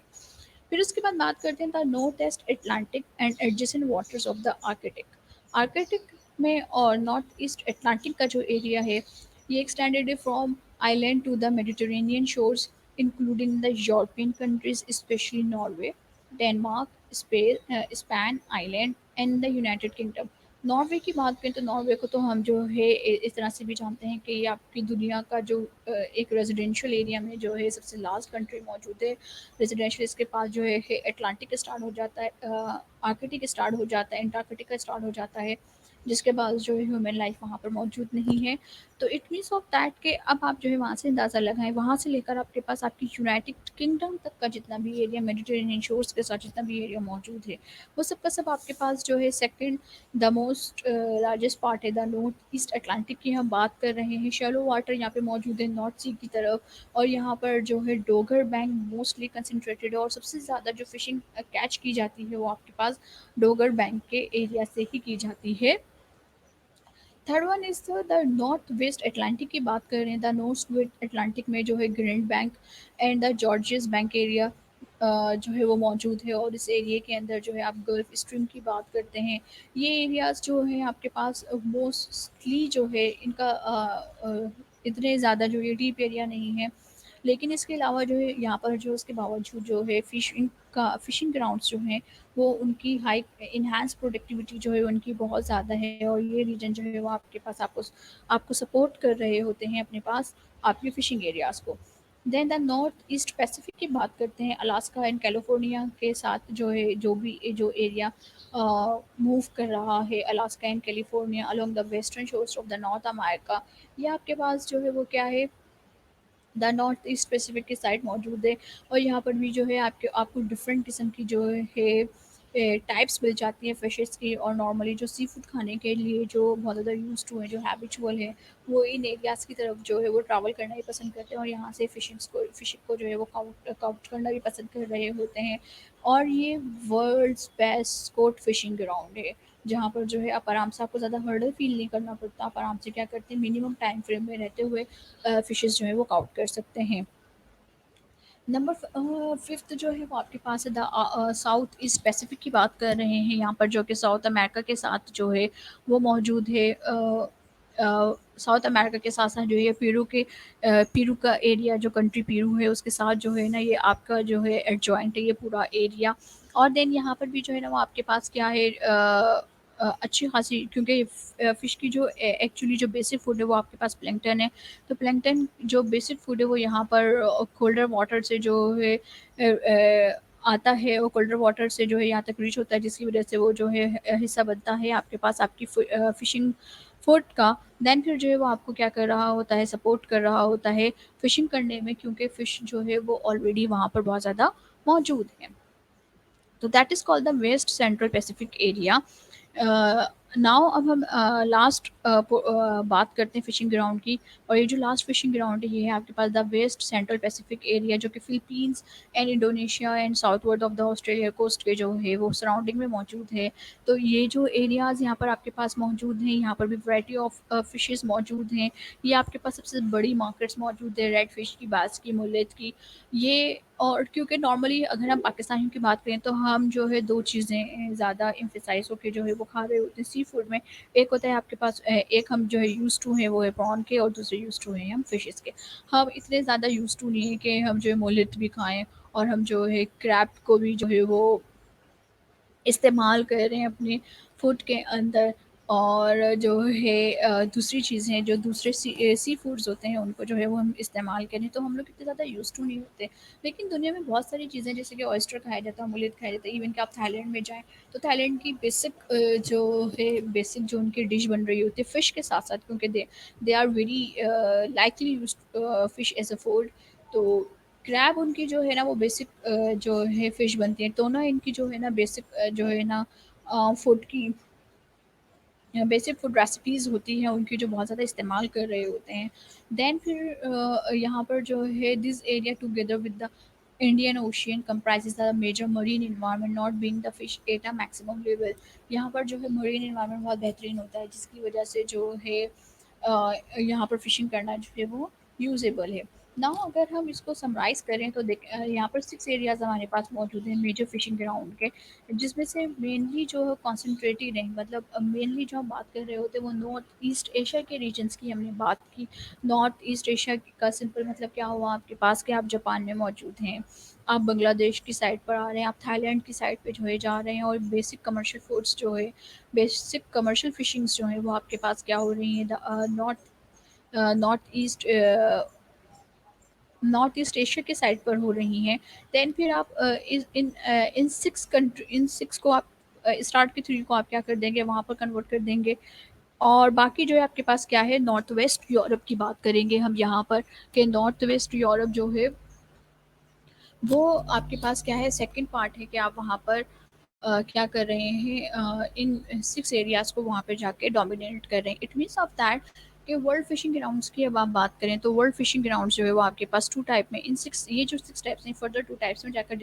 फिर उसके बाद बात करते हैं the north east Atlantic and adjacent waters of the Arctic. Arctic में और नॉर्थ ईस्ट अटलांटिक का जो एरिया है ये एक्सटेंडेड है from island to the Mediterranean shores including the European countries specially Norway, Denmark, Spain island and the United Kingdom. Norway की बात करें तो नॉर्वे को तो हम जो है इस तरह से भी जानते हैं कि ये आपकी दुनिया का जो एक रेजिडेंशियल एरिया में जो है सबसे लार्ज कंट्री मौजूद है। रेजिडेंशियल इसके पास जो है अटलांटिक स्टार्ट हो जाता है, आर्कटिक स्टार्ट हो जाता है, एंटार्कटिका स्टार्ट हो जाता है, जिसके बाद जो है ह्यूमन लाइफ वहाँ पर मौजूद नहीं है। तो इट मीन्स ऑफ दैट कि अब आप जो है वहाँ से अंदाज़ा लगाएं, वहाँ से लेकर आपके पास आपकी यूनाइटेड किंगडम तक का जितना भी एरिया मेडिटेरेनियन शोर्स के साथ जितना भी एरिया मौजूद है वो सब का सब आपके पास जो है second the most largest part है द नॉर्थ ईस्ट अटलांटिक की हम बात कर रहे हैं। शैलो वाटर यहाँ पे मौजूद है नॉर्थ सी की तरफ, और यहाँ पर जो है डोगर बैंक मोस्टली कंसंट्रेटेड है, और सबसे ज़्यादा जो फिशिंग कैच की जाती है वो आपके पास डोगर बैंक के एरिया से ही की जाती है। Third one is the north waste Atlantic की बात कर रहे हैं। द नॉर्थ वेस्ट अटलांटिक में जो है grand bank and the gorgeous bank area जो है वो मौजूद है, और इस एरिया के अंदर जो है आप गल्फ स्ट्रीम की बात करते हैं। ये एरियाज जो है आपके पास मोस्टली जो है इनका इतने ज़्यादा जो ये डीप एरिया नहीं है, लेकिन इसके अलावा जो है यहाँ पर जो उसके बावजूद जो है फिशिंग ग्राउंड्स जो हैं वो उनकी हाई इन्हांस प्रोडक्टिविटी जो है उनकी बहुत ज़्यादा है, और ये रीजन जो है वो आपके पास आपको आपको सपोर्ट कर रहे होते हैं अपने पास आपके फिशिंग एरियाज़ को। Then the north east Pacific की बात करते हैं, अलास्का एंड कैलिफोर्निया के साथ जो है जो एरिया मूव कर रहा है, Alaska and California along the western shores of the north America. ये आपके पास जो है वो क्या है, द नॉर्थ ईस्ट पैसिफिक की साइड मौजूद है। और यहाँ पर भी जो है आपको डिफरेंट किस्म की जो है टाइप्स मिल जाती हैं फिशेस की, और नॉर्मली जो सी फूड खाने के लिए जो बहुत ज़्यादा यूज टू है, जो हैबिचुअल है, वो इन एरियाज़ की तरफ जो है वो ट्रैवल करना ही पसंद करते हैं, और यहाँ से फिशिंग को जो है वो काउंट करना भी पसंद कर रहे होते हैं। और ये world's best sport fishing ground है, जहाँ पर जो है आप आराम से, आपको ज़्यादा हर्डल फील नहीं करना पड़ता, आप आराम से क्या करते हैं मिनिमम टाइम फ्रेम में रहते हुए फिशेस जो है वो काउंट कर सकते हैं। नंबर फिफ्थ जो है वो आपके पास है द साउथ ईस्ट पैसिफिक की बात कर रहे हैं यहाँ पर, जो कि साउथ अमेरिका के साथ जो है वो मौजूद है। साउथ अमेरिका के साथ साथ जो है पेरू का एरिया, जो कंट्री पेरू है उसके साथ जो है ना ये आपका जो है एडजॉइंट है ये पूरा एरिया। और देन यहाँ पर भी जो है ना वो आपके पास क्या है अच्छी खासी, क्योंकि फ़िश की जो एक्चुअली जो बेसिक फूड है वो आपके पास प्लैंकटन है। तो प्लैंकटन जो बेसिक फूड है वो यहाँ पर कोल्डर वाटर से जो है आता है, और कोल्डर वाटर से जो है यहाँ तक रीच होता है, जिसकी वजह से वो जो है हिस्सा बनता है आपके पास आपकी फिशिंग फूड का। देन फिर जो है वो आपको क्या कर रहा होता है, सपोर्ट कर रहा होता है फिशिंग करने में, क्योंकि फ़िश जो है वो ऑलरेडी वहाँ पर बहुत ज़्यादा मौजूद है। तो that is called the west central Pacific area. Now अब हम लास्ट बात करते हैं फिशिंग ग्राउंड की। और ये जो लास्ट फिशिंग ग्राउंड है ये है आपके पास the west central Pacific area, जो कि Philippines and Indonesia and southward of the Australia coast के जो है वो सराउंडिंग में मौजूद है। तो ये जो एरियाज़ यहाँ पर आपके पास मौजूद हैं, यहाँ पर भी वैरायटी ऑफ फिशेस मौजूद हैं। ये आपके पास सबसे बड़ी मार्केट्स मौजूद है रेड फिश की, बास की, मुलेट की। ये और क्योंकि नॉर्मली अगर हम पाकिस्तानियों की बात करें तो हम जो है 2 चीज़ें ज़्यादा एम्फसाइज़ होके जो है वो खा रहे होते हैं सी फूड में। एक होता है आपके पास एक हम जो है यूज़ टू हैं वो है प्रॉन के, और दूसरे यूज़ टू हैं हम फिशेज़ के। हम इतने ज़्यादा यूज़ टू नहीं है कि हम जो है मोलेट भी खाएँ, और हम जो है क्रैब को भी जो है वो इस्तेमाल कर रहे हैं अपने फूड के अंदर। और जो है दूसरी चीज़ें जो दूसरे सी फूड्स होते हैं उनको जो है वो हम इस्तेमाल करें तो हम लोग इतने ज़्यादा यूज़ टू नहीं होते। लेकिन दुनिया में बहुत सारी चीज़ें जैसे कि ऑयस्टर खाया जाता है, मुलेट खाया जाता है, इवन कि आप थाईलैंड में जाएँ तो थाईलैंड की बेसिक जो है बेसिक जो उनकी डिश बन रही होती है फ़िश के साथ-साथ, क्योंकि they they are very likely used fish as a food. तो क्रैब उनकी जो है ना वो बेसिक जो है फ़िश बनती है। टोना इनकी जो है ना बेसिक जो है ना फूड की बेसिक फूड रेसिपीज़ होती हैं उनकी जो बहुत ज़्यादा इस्तेमाल कर रहे होते हैं। देन फिर यहाँ पर जो है this area together with the Indian ocean comprises the major marine environment not being the fish at a maximum level. यहाँ पर जो है मरीन एनवायरनमेंट बहुत बेहतरीन होता है जिसकी वजह से जो है यहाँ पर फ़िशिंग करना जो है वो यूज़ेबल है। नाउ अगर हम इसको समराइज़ करें तो यहाँ पर 6 एरियाज़ हमारे पास मौजूद हैं मेजर फ़िशिंग ग्राउंड के, जिसमें से मेनली जो है कॉन्सेंट्रेटेड हैं, मतलब मेनली जो हम बात कर रहे होते हैं वो नॉर्थ ईस्ट एशिया के रीजन्स की हमने बात की। नॉर्थ ईस्ट एशिया का सिंपल मतलब क्या हुआ आपके पास कि आप जापान में मौजूद हैं, आप बांग्लादेश की साइड पर आ रहे हैं, आप थाईलैंड की साइड पे जो है जा रहे हैं, और बेसिक कमर्शियल फूड्स जो है बेसिक कमर्शियल फिशिंग्स जो है वो आपके पास क्या हो रही हैं north east north east Asia के साइड पर हो रही हैं। देन फिर आप इन 6 कंट्री इन 6 को आप स्टार्ट के 3 को आप क्या कर देंगे वहाँ पर कन्वर्ट कर देंगे, और बाकी जो है आपके पास क्या है नॉर्थ वेस्ट यूरोप की बात करेंगे हम यहाँ पर, कि नॉर्थ वेस्ट यूरोप जो है वो आपके पास क्या है सेकंड पार्ट है कि आप वहाँ पर क्या कर रहे हैं इन 6 एरियाज़ को वहाँ पे जाके डोमिनेट कर रहे हैं। इट मीन्स ऑफ दैट कि वर्ल्ड फिशिंग ग्राउंड्स की अब आप बात करें तो वर्ल्ड फिशिंग ग्राउंड्स जो है वो आपके पास 2 टाइप में इन 6 ये जो 6 टाइप्स हैं फर्दर 2 टाइप्स में जाकर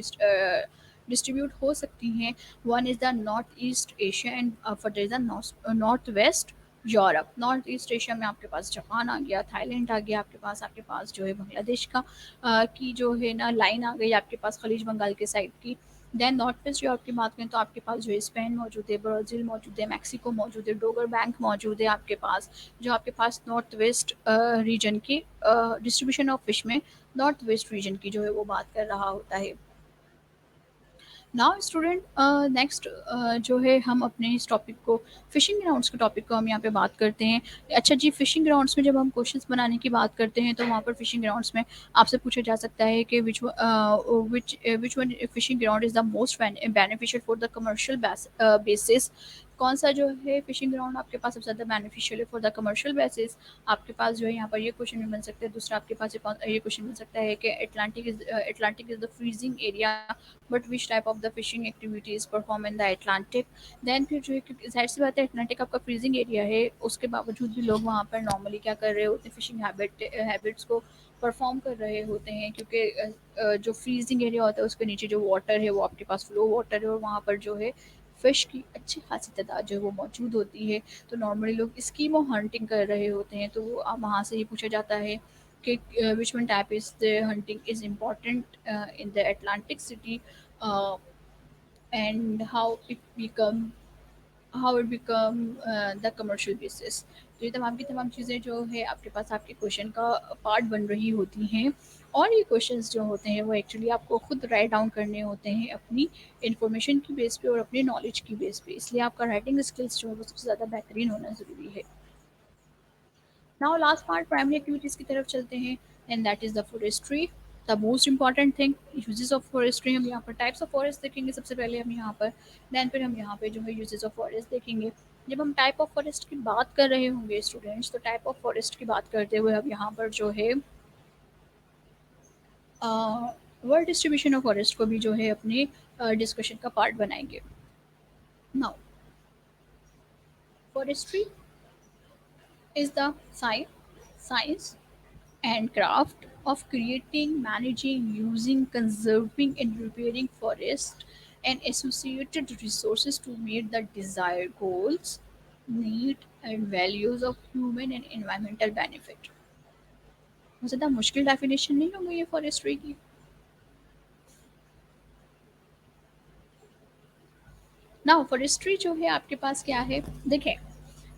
डिस्ट्रीब्यूट हो सकती हैं। One is the north east Asia and further is the north waste Europe. North east Asia में आपके पास जापान आ गया, थाईलैंड आ गया, आपके पास जो है बांग्लादेश का की जो है ना लाइन आ गई आपके पास खलीज बंगाल के साइड की। देन नॉर्थ वेस्ट यूरोप की बात करें तो आपके पास जो है स्पेन मौजूद है, ब्राज़ील मौजूद है, मेक्सिको मौजूद है, डोगर बैंक मौजूद है आपके पास, जो आपके पास नॉर्थ वेस्ट रीजन की डिस्ट्रीब्यूशन ऑफ फिश में नॉर्थ वेस्ट रीजन की जो है वो बात कर रहा होता है। नाउ स्टूडेंट नेक्स्ट जो है हम अपने इस टॉपिक को फिशिंग ग्राउंड्स के टॉपिक को हम यहाँ पे बात करते हैं। अच्छा जी, फिशिंग ग्राउंड्स में जब हम क्वेश्चंस बनाने की बात करते हैं तो वहाँ पर फिशिंग ग्राउंड्स में आपसे पूछा जा सकता है कि which one fishing ground is the most beneficial for the commercial basis. कौन सा जो है फिशिंग ग्राउंड आपके पास सबसे ज़्यादा बेनिफिशियल है फॉर द कमर्शियल बेसिस। आपके पास जो है यहाँ पर ये क्वेश्चन भी बन सकता है। दूसरा आपके पास ये क्वेश्चन बन सकता है कि Atlantic is the freezing area but which type of the fishing activities perform in the Atlantic. Then फिर जो है क्योंकि जाहिर सी बात है अटलांटिक आपका फ्रीजिंग एरिया है, उसके बावजूद भी लोग वहाँ पर नॉर्मली क्या कर रहे होते हैं फिशिंग हैबिट्स को परफॉर्म कर रहे होते हैं, क्योंकि जो फ्रीजिंग एरिया होता है उसके नीचे जो वाटर है वो आपके पास फ्लो वाटर है और वहाँ पर जो है फ़िश की अच्छी खासी तादाद जो है वो मौजूद होती है। तो नॉर्मली लोग स्कीमो हंटिंग कर रहे होते हैं, तो वहाँ से ये पूछा जाता है कि which one type is the hunting is important in the Atlantic city, uh, and how it become the commercial basis। तो ये तमाम की तमाम चीज़ें जो है आपके पास आपके क्वेश्चन का पार्ट बन रही होती हैं, और ये क्वेश्चंस जो होते हैं वो एक्चुअली आपको खुद राइट डाउन करने होते हैं अपनी इन्फॉर्मेशन की बेस पे और अपने नॉलेज की बेस पे, इसलिए आपका राइटिंग स्किल्स जो है वो सबसे ज़्यादा बेहतरीन होना ज़रूरी है। Now last part primary activities की तरफ चलते हैं, and that is the forestry, the most important thing. Uses of forestry हम यहाँ पर टाइप्स ऑफ फॉरेस्ट देखेंगे सबसे पहले हम यहाँ पर, देन फिर हम यहाँ पे जो है यूजेस ऑफ फॉरेस्ट देखेंगे। जब हम टाइप ऑफ फॉरेस्ट की बात कर रहे होंगे स्टूडेंट्स, तो टाइप ऑफ फॉरेस्ट की बात करते हुए अब यहाँ पर जो है वर्ल्ड डिस्ट्रीब्यूशन ऑफ फॉरेस्ट को भी जो है अपने डिस्कशन का पार्ट बनाएंगे। Now forestry is the science and craft of creating, managing, using, conserving, and repairing forest and associated resources to meet the desired goals, need, and values of human and environmental benefit। बहुत ज़्यादा मुश्किल definition नहीं होगी ये forestry की। ना forestry जो है आपके पास क्या है, देखें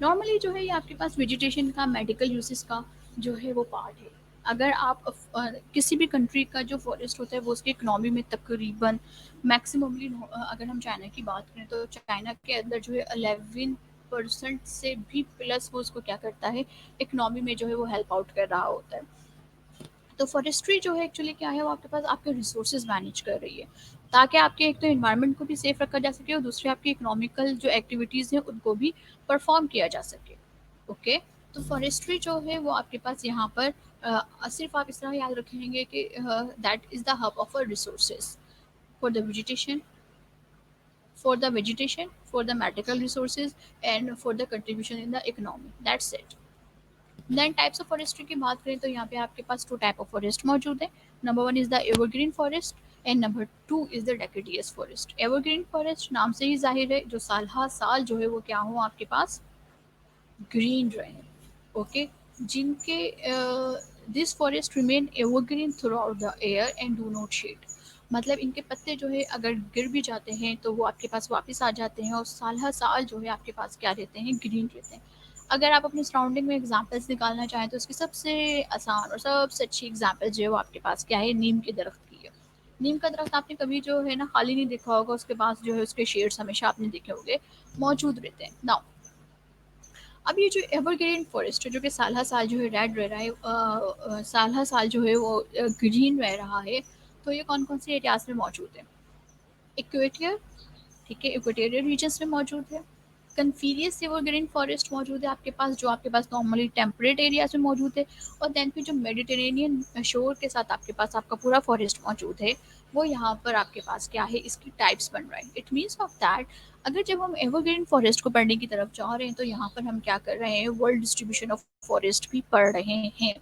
नॉर्मली जो है ये आपके पास वेजिटेशन का मेडिकल यूसेस का जो है वो पार्ट है। अगर आप किसी भी कंट्री का जो फॉरेस्ट होता है वो उसकी इकनॉमी में तकरीबन मैक्सिममली अगर हम चाइना की बात करें तो चाइना के अंदर जो है 11 50% से भी प्लस वो उसको क्या करता है, इकोनॉमी में जो है वो हेल्प आउट कर रहा होता है। तो फॉरेस्ट्री जो है एक्चुअली क्या है, वो आपके पास आपके रिसोर्सेज मैनेज कर रही है, ताकि आपके एक तो इन्वायरमेंट को भी सेफ रखा जा सके और दूसरे आपकी इकोनॉमिकल जो एक्टिविटीज़ हैं उनको भी परफॉर्म किया जा सके। ओके। तो फॉरेस्ट्री जो है वो आपके पास यहाँ पर सिर्फ आप इस तरह याद रखेंगे कि that is the hub of resources for the vegetation, for the medical resources, and for the contribution in the economy. That's it. Then types of forestry की बात करें तो यहाँ पे आपके पास टू टाइप ऑफ फॉरेस्ट मौजूद है। Number one is the evergreen forest and number two is the deciduous forest. Evergreen forest नाम से ही जाहिर है, जो साल हर साल जो है वो क्या हो आपके पास ग्रीन रहे। ओके। जिनके this forest remain evergreen throughout the year and do not shed. मतलब इनके पत्ते जो है अगर गिर भी जाते हैं तो वो आपके पास वापस आ जाते हैं और साल हर साल जो है आपके पास क्या रहते हैं, ग्रीन रहते हैं। अगर आप अपने सराउंडिंग में एग्जांपल्स निकालना चाहें तो उसकी सबसे आसान और सबसे अच्छी एग्जांपल जो है वो आपके पास क्या है, नीम के दरख्त की है। नीम का दरख्त आपने कभी जो है ना खाली नहीं देखा होगा, उसके पास जो है उसके शेड्स हमेशा आपने देखे होंगे मौजूद रहते हैं। नाउ अब ये जो एवरग्रीन फॉरेस्ट है जो कि साल हर साल जो है रेड रह रहा है, साल हर साल जो है वो ग्रीन रह रहा है, तो ये कौन कौन से एरियाज में मौजूद है? इक्वेटर, ठीक है, इक्वेटोरियल रीजन्स में मौजूद है। कन्फीलियस एवरग्रीन फॉरेस्ट मौजूद है आपके पास, जो आपके पास नॉर्मली टेम्परेट एरियाज में मौजूद है। और देन फिर जो मेडिटेरेनियन शोर के साथ आपके पास आपका पूरा फॉरेस्ट मौजूद है, वो यहाँ पर आपके पास क्या है, इसकी टाइप्स बन रहा है। इट मीन्स ऑफ दैट अगर जब हम एवरग्रीन फॉरेस्ट को पढ़ने की तरफ जा रहे हैं तो यहाँ पर हम क्या कर रहे हैं, वर्ल्ड डिस्ट्रीब्यूशन ऑफ फॉरेस्ट भी पढ़ रहे हैं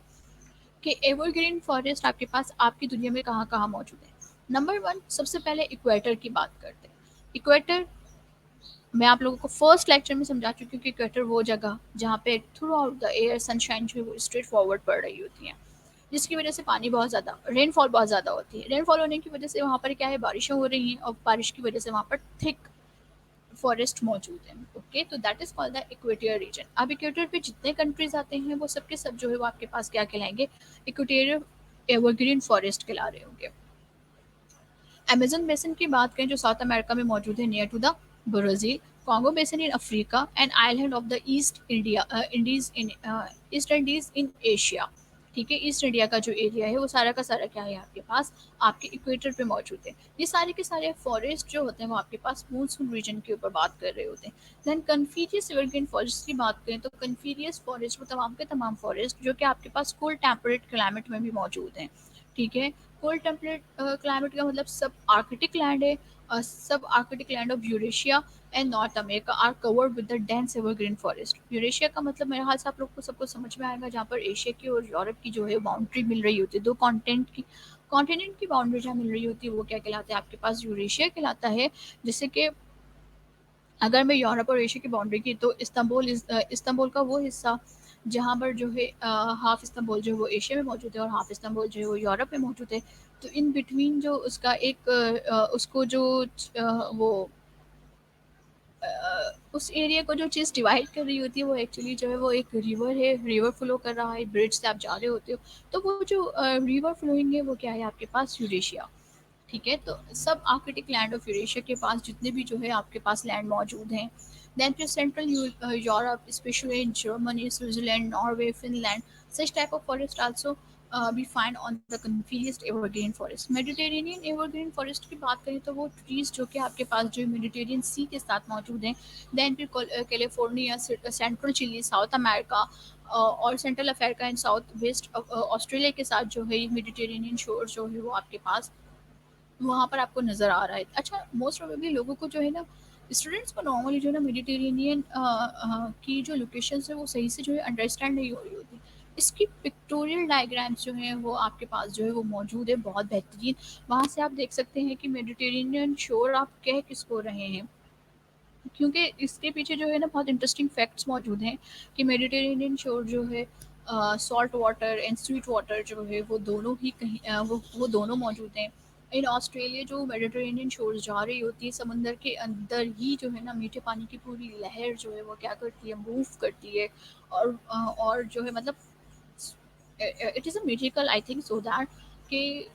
कि एवरग्रीन फॉरेस्ट आपके पास आपकी दुनिया में कहाँ कहाँ मौजूद है। नंबर वन, सबसे पहले इक्वेटर की बात करते हैं। इक्वेटर मैं आप लोगों को फर्स्ट लेक्चर में समझा चुकी हूँ कि इक्वेटर वो जगह जहाँ पे through out the air sunshine जो है वो स्ट्रेट फॉरवर्ड पड़ रही होती है, जिसकी वजह से पानी बहुत ज़्यादा, रेनफॉल बहुत ज़्यादा होती है। रेनफॉल होने की वजह से वहाँ पर क्या है, बारिशें हो रही हैं और बारिश की वजह से वहाँ पर थिक फॉरेस्ट मौजूद है। ओके, तो that is called the equatorial region. अब इक्वेटर पे जितने कंट्रीज आते हैं वो सब के सब जो है वो आपके पास क्या कहलाएंगे, इक्वेटोरियल एवरग्रीन फॉरेस्ट कहला रहे होंगे। अमेजन बेसिन की बात करें जो साउथ अमेरिका में मौजूद है, near to the Brazil. Congo basin in Africa and island of the east India Indies in east Indies in Asia. ठीक है, ईस्ट इंडिया का जो एरिया है वो सारा का सारा क्या है आपके पास आपके इक्वेटर पे मौजूद है। ये सारे के सारे फॉरेस्ट जो होते हैं वो आपके पास मूनसून रीजन के ऊपर बात कर रहे होते हैं। देन कन्फीरियस एवरग्रीन फॉरेस्ट की बात करें तो कन्फीरियस फॉरेस्ट वो तमाम के तमाम फॉरेस्ट जो कि आपके पास कोल्ड टेम्परेट क्लाइमेट में भी मौजूद हैं। ठीक है, कोल्ड टेम्परेट क्लाइमेट का मतलब सब आर्कटिक लैंड है। सब Arctic land of Eurasia and north America are covered with the dense evergreen forest. Eurasia का मतलब मेरे ख्याल से आप लोग को सबको समझ में आएगा, जहाँ पर एशिया की और यूरोप की जो है बाउंड्री मिल रही होती है, दो कॉन्टिनेंट की बाउंड्री जहाँ मिल रही होती है वो क्या कहलाता है आपके पास, यूरेशिया कहलाता है। जैसे कि अगर मैं यूरोप और एशिया की बाउंड्री की तो इस्तांबुल का वो हिस्सा जहाँ पर जो है हाफ इस्तांबुल जो है वो एशिया में मौजूद है और हाफ इस्तांबुल जो है वो यूरोप में मौजूद है। तो इन बिटवीन जो उसका एक उसको जो वो उस एरिया को जो चीज़ डिवाइड कर रही होती है वो एक्चुअली जो है वो एक रिवर है, रिवर फ्लो कर रहा है, ब्रिज से आप जा रहे होते हो। तो वो जो रिवर फ्लोइंग है वो क्या है आपके पास, यूरेशिया। ठीक है, तो सब आर्कटिक लैंड ऑफ यूरेशिया के पास जितने भी जो है आपके पास लैंड मौजूद हैं। देन फिर central Europe specially in Germany, Switzerland, Norway, Finland, such type of forest also be find on the coniferous evergreen forest. Mediterranean evergreen forest की बात करें तो वो ट्रीज जो कि आपके पास जो मेडिटेरियन सी के साथ मौजूद हैं। देन फिर California, central Chile, South America और central Africa and south west Australia के साथ जो है मेडिटेरेनियन शोर जो है वो आपके पास वहाँ पर आपको नज़र आ रहा है। अच्छा, मोस्ट प्रोबेबली लोगों को जो है ना, स्टूडेंट्स को नॉर्मली जो है ना मेडिटेरेनियन की जो लोकेशंस है वो सही से जो है अंडरस्टैंड नहीं हो रही होती। इसकी पिक्टोरियल डायग्राम्स जो हैं वो आपके पास जो है वो मौजूद है, बहुत बेहतरीन। वहाँ से आप देख सकते हैं कि मेडिटेरेनियन शोर आप कह किसको रहे हैं, क्योंकि इसके पीछे जो है ना बहुत इंटरेस्टिंग फैक्ट्स मौजूद हैं कि मेडिटेरेनियन शोर जो है salt water and sweet water जो है वो दोनों ही कहीं वो दोनों मौजूद हैं। इन ऑस्ट्रेलिया जो मेडिटेरेनियन शोर जा रही होती है समंदर के अंदर ही जो है ना मीठे पानी की पूरी लहर जो है वो क्या करती है, मूव करती है। और जो है मतलब it is a musical I think so that कि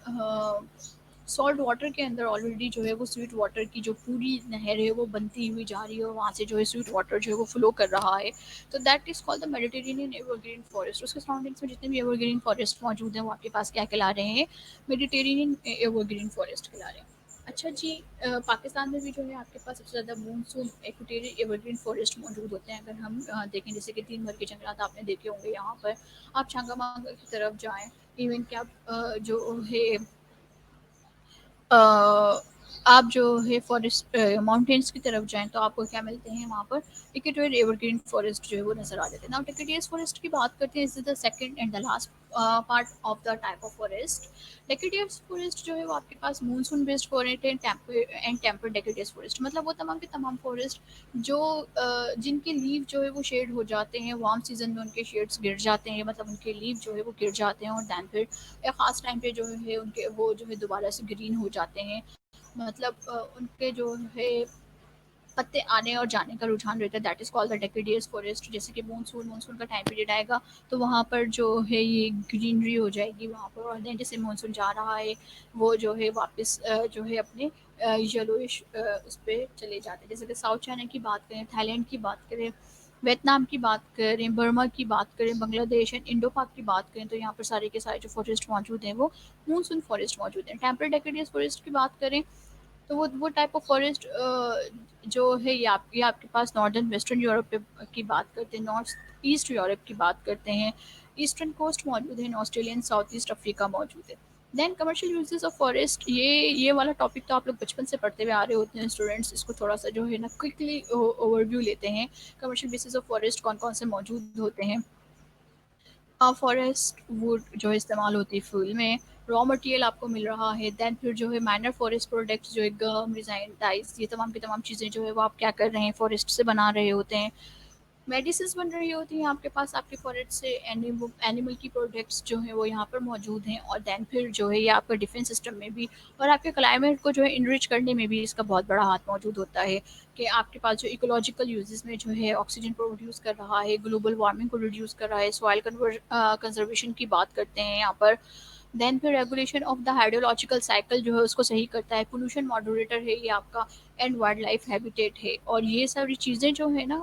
सॉल्ट वाटर के अंदर ऑलरेडी जो है वो स्वीट वाटर की जो पूरी नहर है वो बनती हुई जा रही है और वहाँ से जो है स्वीट वाटर जो है वो फ्लो कर रहा है। तो that is called the Mediterranean evergreen forest. उसके सराउंडिंग्स में जितने भी एवरग्रीन फॉरेस्ट मौजूद हैं वो आपके पास क्या कहला रहे हैं, मेडिटेरेनियन एवरग्रीन फॉरेस्ट कहला रहे हैं। अच्छा जी, पाकिस्तान में भी जो है आपके पास सबसे ज़्यादा मानसून इक्वेटोरियल एवरग्रीन फॉरेस्ट मौजूद होते हैं। अगर हम देखें जैसे कि तीन भर के जंगलात आपने देखे होंगे यहाँ पर, आप छांगामांगा की तरफ जाएं, इवन कि आप जो है अ, आप जो है फॉरेस्ट माउंटेन्स की तरफ जाएँ तो आपको क्या मिलते हैं वहाँ पर, इक्वेटोरियल एवरग्रीन फॉरेस्ट जो है वो नज़र आ जाते हैं। नाउ डेकेडियस फॉरेस्ट की बात करते हैं, this is the second and the last part of the type of forest. Deciduous forest जो है वो आपके पास monsoon based forest and tempered deciduous forest, मतलब वो तमाम के तमाम फॉरेस्ट जो जिनके लीव जो है वो शेड हो जाते हैं, वार्म सीजन में उनके शेड्स गिर जाते हैं, मतलब उनके लीव जो है वो गिर जाते हैं और दैन फिर एक ख़ास टाइम पे जो है उनके वो जो है दोबारा से ग्रीन हो जाते हैं। मतलब उनके जो है पत्ते आने और जाने का रुझान रहता है, that is called the deciduous forest. जैसे कि मानसून का टाइम पीरियड आएगा तो वहाँ पर जो है ये ग्रीनरी हो जाएगी वहाँ पर, और देन जैसे मानसून जा रहा है वो जो है वापस जो है अपने येलोइश उस पर चले जाते हैं। जैसे कि साउथ चाइना की बात करें, थाईलैंड की बात करें, वियतनाम की बात करें, बर्मा की बात करें, बांग्लादेश एंड इंडो पाक की बात करें, तो यहाँ पर सारे के सारे जो फॉरेस्ट मौजूद हैं वो मानसून फॉरेस्ट मौजूद हैं। टेम्परेट डेकेडियस फॉरेस्ट की बात करें तो वो टाइप ऑफ फॉरेस्ट जो है ये आपके पास नॉर्दर्न वेस्टर्न यूरोप पे की बात करते हैं, नॉर्थ ईस्ट यूरोप की बात करते हैं, ईस्टर्न कोस्ट मौजूद है, ऑस्ट्रेलियन साउथ ईस्ट अफ्रीका मौजूद है। Then commercial uses of forest, ये वाला टॉपिक तो आप लोग बचपन से पढ़ते हुए आ रहे होते हैं स्टूडेंट्स, इसको थोड़ा सा जो है ना क्विकली ओवरव्यू लेते हैं। कमर्शियल बेसिस ऑफ फॉरेस्ट कौन कौन से मौजूद होते हैं। फॉरेस्ट वुड जो इस्तेमाल होती है फ्यूल में, रॉ मटेरियल आपको मिल रहा है। देन फिर जो है माइनर फॉरेस्ट प्रोडक्ट्स जो है गम, रिजाइन, डाइस, ये तमाम की तमाम चीज़ें जो है वो आप क्या कर रहे हैं, फॉरेस्ट से बना रहे होते हैं। मेडिसिन बन रही होती हैं आपके पास आपके फॉरेस्ट से, एनिमल की प्रोडक्ट्स जो है वो यहाँ पर मौजूद हैं। और देन फिर जो है ये आपका डिफेंस सिस्टम में भी और आपके क्लाइमेट को जो है इनरिच करने में भी इसका बहुत बड़ा हाथ मौजूद होता है, कि आपके पास जो इकोलॉजिकल यूजेस में जो है ऑक्सीजन प्रोड्यूस कर रहा है, ग्लोबल वार्मिंग को रिड्यूस कर रहा है, सॉइल कंजर्वेशन की बात करते हैं यहाँ पर। देन फिर regulation of the hydrological cycle जो है उसको सही करता है, पोल्यूशन मॉडरेटर है ये आपका, एंड वाइल्ड लाइफ हैबिटेट है। और ये सारी चीज़ें जो है ना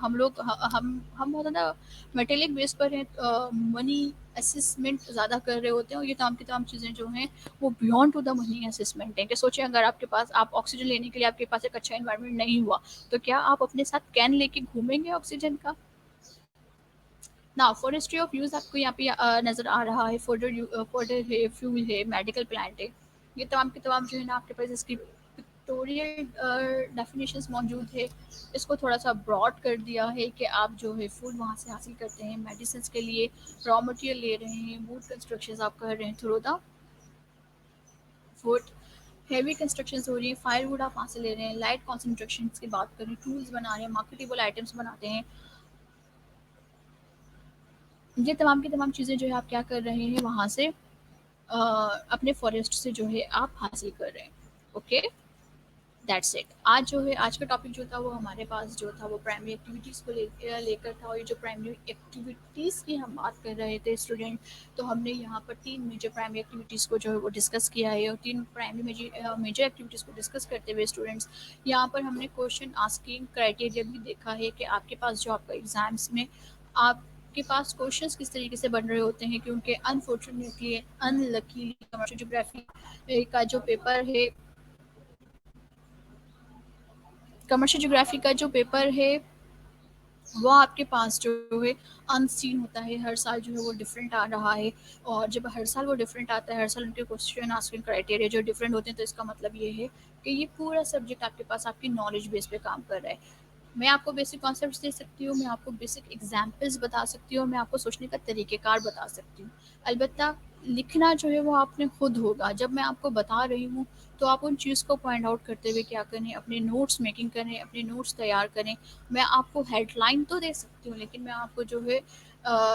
हम लोग हम बहुत ज़्यादा मेटेलिक बेस पर हैं, मनी असेसमेंट ज़्यादा कर रहे होते हैं, और ये तमाम की तमाम चीज़ें जो हैं वो beyond to the money assessment है। कि सोचिए अगर आपके पास आप ऑक्सीजन लेने के लिए आपके पास एक अच्छा इन्वायरमेंट नहीं हुआ तो क्या आप अपने साथ कैन लेके घूमेंगे ऑक्सीजन का। ना फॉरेस्ट्री ऑफ यूज़ आपको यहाँ पे नज़र आ रहा है, फोडर है, फ्यूल है, मेडिकल प्लांट है, ये तमाम के तमाम जो है ना आपके पास इसकी पिक्टोरियल डेफिनेशंस मौजूद है। इसको थोड़ा सा ब्रॉड कर दिया है कि आप जो है फूड वहाँ से हासिल करते हैं, मेडिसिन के लिए रॉ मटेरियल ले रहे हैं, वुड कंस्ट्रक्शन आप कर रहे हैं through the wood, heavy construction हो रही है, फायरवुड आप वहाँ से ले रहे हैं, लाइट कॉन्सेंट्रेशन की बात करें, टूल्स बना रहे हैं, मार्केटेबल आइटम्स बनाते हैं, ये तमाम की तमाम चीज़ें जो है आप क्या कर रहे हैं वहाँ से अपने फॉरेस्ट से जो है आप हासिल कर रहे हैं। Okay, that's it. आज जो है आज का टॉपिक जो था वो हमारे पास जो था वो प्राइमरी एक्टिविटीज़ को लेकर था। और ये जो प्राइमरी एक्टिविटीज़ की हम बात कर रहे थे स्टूडेंट, तो हमने यहाँ पर तीन मेजर प्राइमरी एक्टिविटीज़ को जो है वो डिस्कस किया है। और तीन प्राइमरी मेजर एक्टिविटीज़ को डिस्कस करते हुए स्टूडेंट्स यहाँ पर हमने क्वेश्चन आस्किंग क्राइटेरिया भी देखा है कि आपके पास जो आपका एग्ज़ाम्स में आपके पास क्वेश्चंस किस तरीके से बन रहे होते हैं, क्योंकि अनफॉर्चुनेटली अनलकीली कमर्शियल ज्योग्राफी का जो पेपर है, कमर्शियल ज्योग्राफी का जो पेपर है वो आपके पास जो है अनसीन होता है, हर साल जो है वो डिफरेंट आ रहा है। और जब हर साल वो डिफरेंट आता है, हर साल उनके क्वेश्चन आस्किंग क्राइटेरिया जो डिफरेंट होते हैं, तो इसका मतलब ये है कि ये पूरा सब्जेक्ट आपके पास आपकी नॉलेज बेस पे काम कर रहा है। मैं आपको बेसिक कॉन्सेप्ट्स दे सकती हूँ, मैं आपको बेसिक एग्जाम्पल्स बता सकती हूँ, मैं आपको सोचने का तरीक़ेकार बता सकती हूँ। अलबत्ता लिखना जो है वो आपने खुद होगा। जब मैं आपको बता रही हूँ तो आप उन चीज़ को पॉइंट आउट करते हुए क्या करें, अपने नोट्स मेकिंग करें, अपने नोट्स तैयार करें। मैं आपको हेडलाइन तो दे सकती हूँ, लेकिन मैं आपको जो है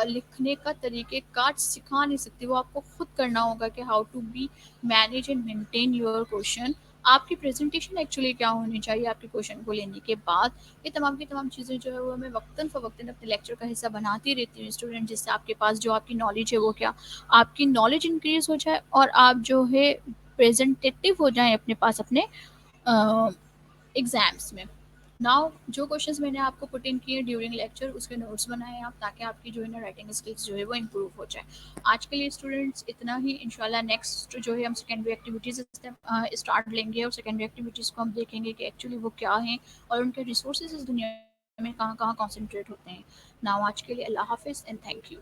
लिखने का तरीक़ेकार सिखा नहीं सकती, वो आपको खुद करना होगा कि how to be manage and maintain your question. आपकी प्रेजेंटेशन एक्चुअली क्या होनी चाहिए आपके क्वेश्चन को लेने के बाद। ये तमाम की तमाम चीज़ें जो है वो मैं वक्तन फ़वक्तन अपने लेक्चर का हिस्सा बनाती रहती हूँ स्टूडेंट, जिससे आपके पास जो आपकी नॉलेज है वो क्या, आपकी नॉलेज इंक्रीज़ हो जाए और आप जो है प्रेजेंटेटिव हो जाएँ अपने पास अपने एग्ज़ाम्स में। नाउ जो क्वेश्चंस मैंने आपको पुट इन किए ड्यूरिंग लेक्चर उसके नोट्स बनाएँ आप ताकि आपकी जो है ना राइटिंग स्किल्स जो है वो इम्प्रूव हो जाए। आज के लिए स्टूडेंट्स इतना ही इंशाल्लाह नेक्स्ट जो है हम सेकेंडरी एक्टिविटीज़ स्टार्ट लेंगे और सेकेंडरी एक्टिविटीज़ को हम देखेंगे कि एक्चुअली वो क्या हैं और उनके रिसोर्सेज इस दुनिया में कहाँ-कहाँ कॉन्सन्ट्रेट होते हैं। नाउ आज के लिए अल्लाह हाफ़िज़ एंड थैंक यू।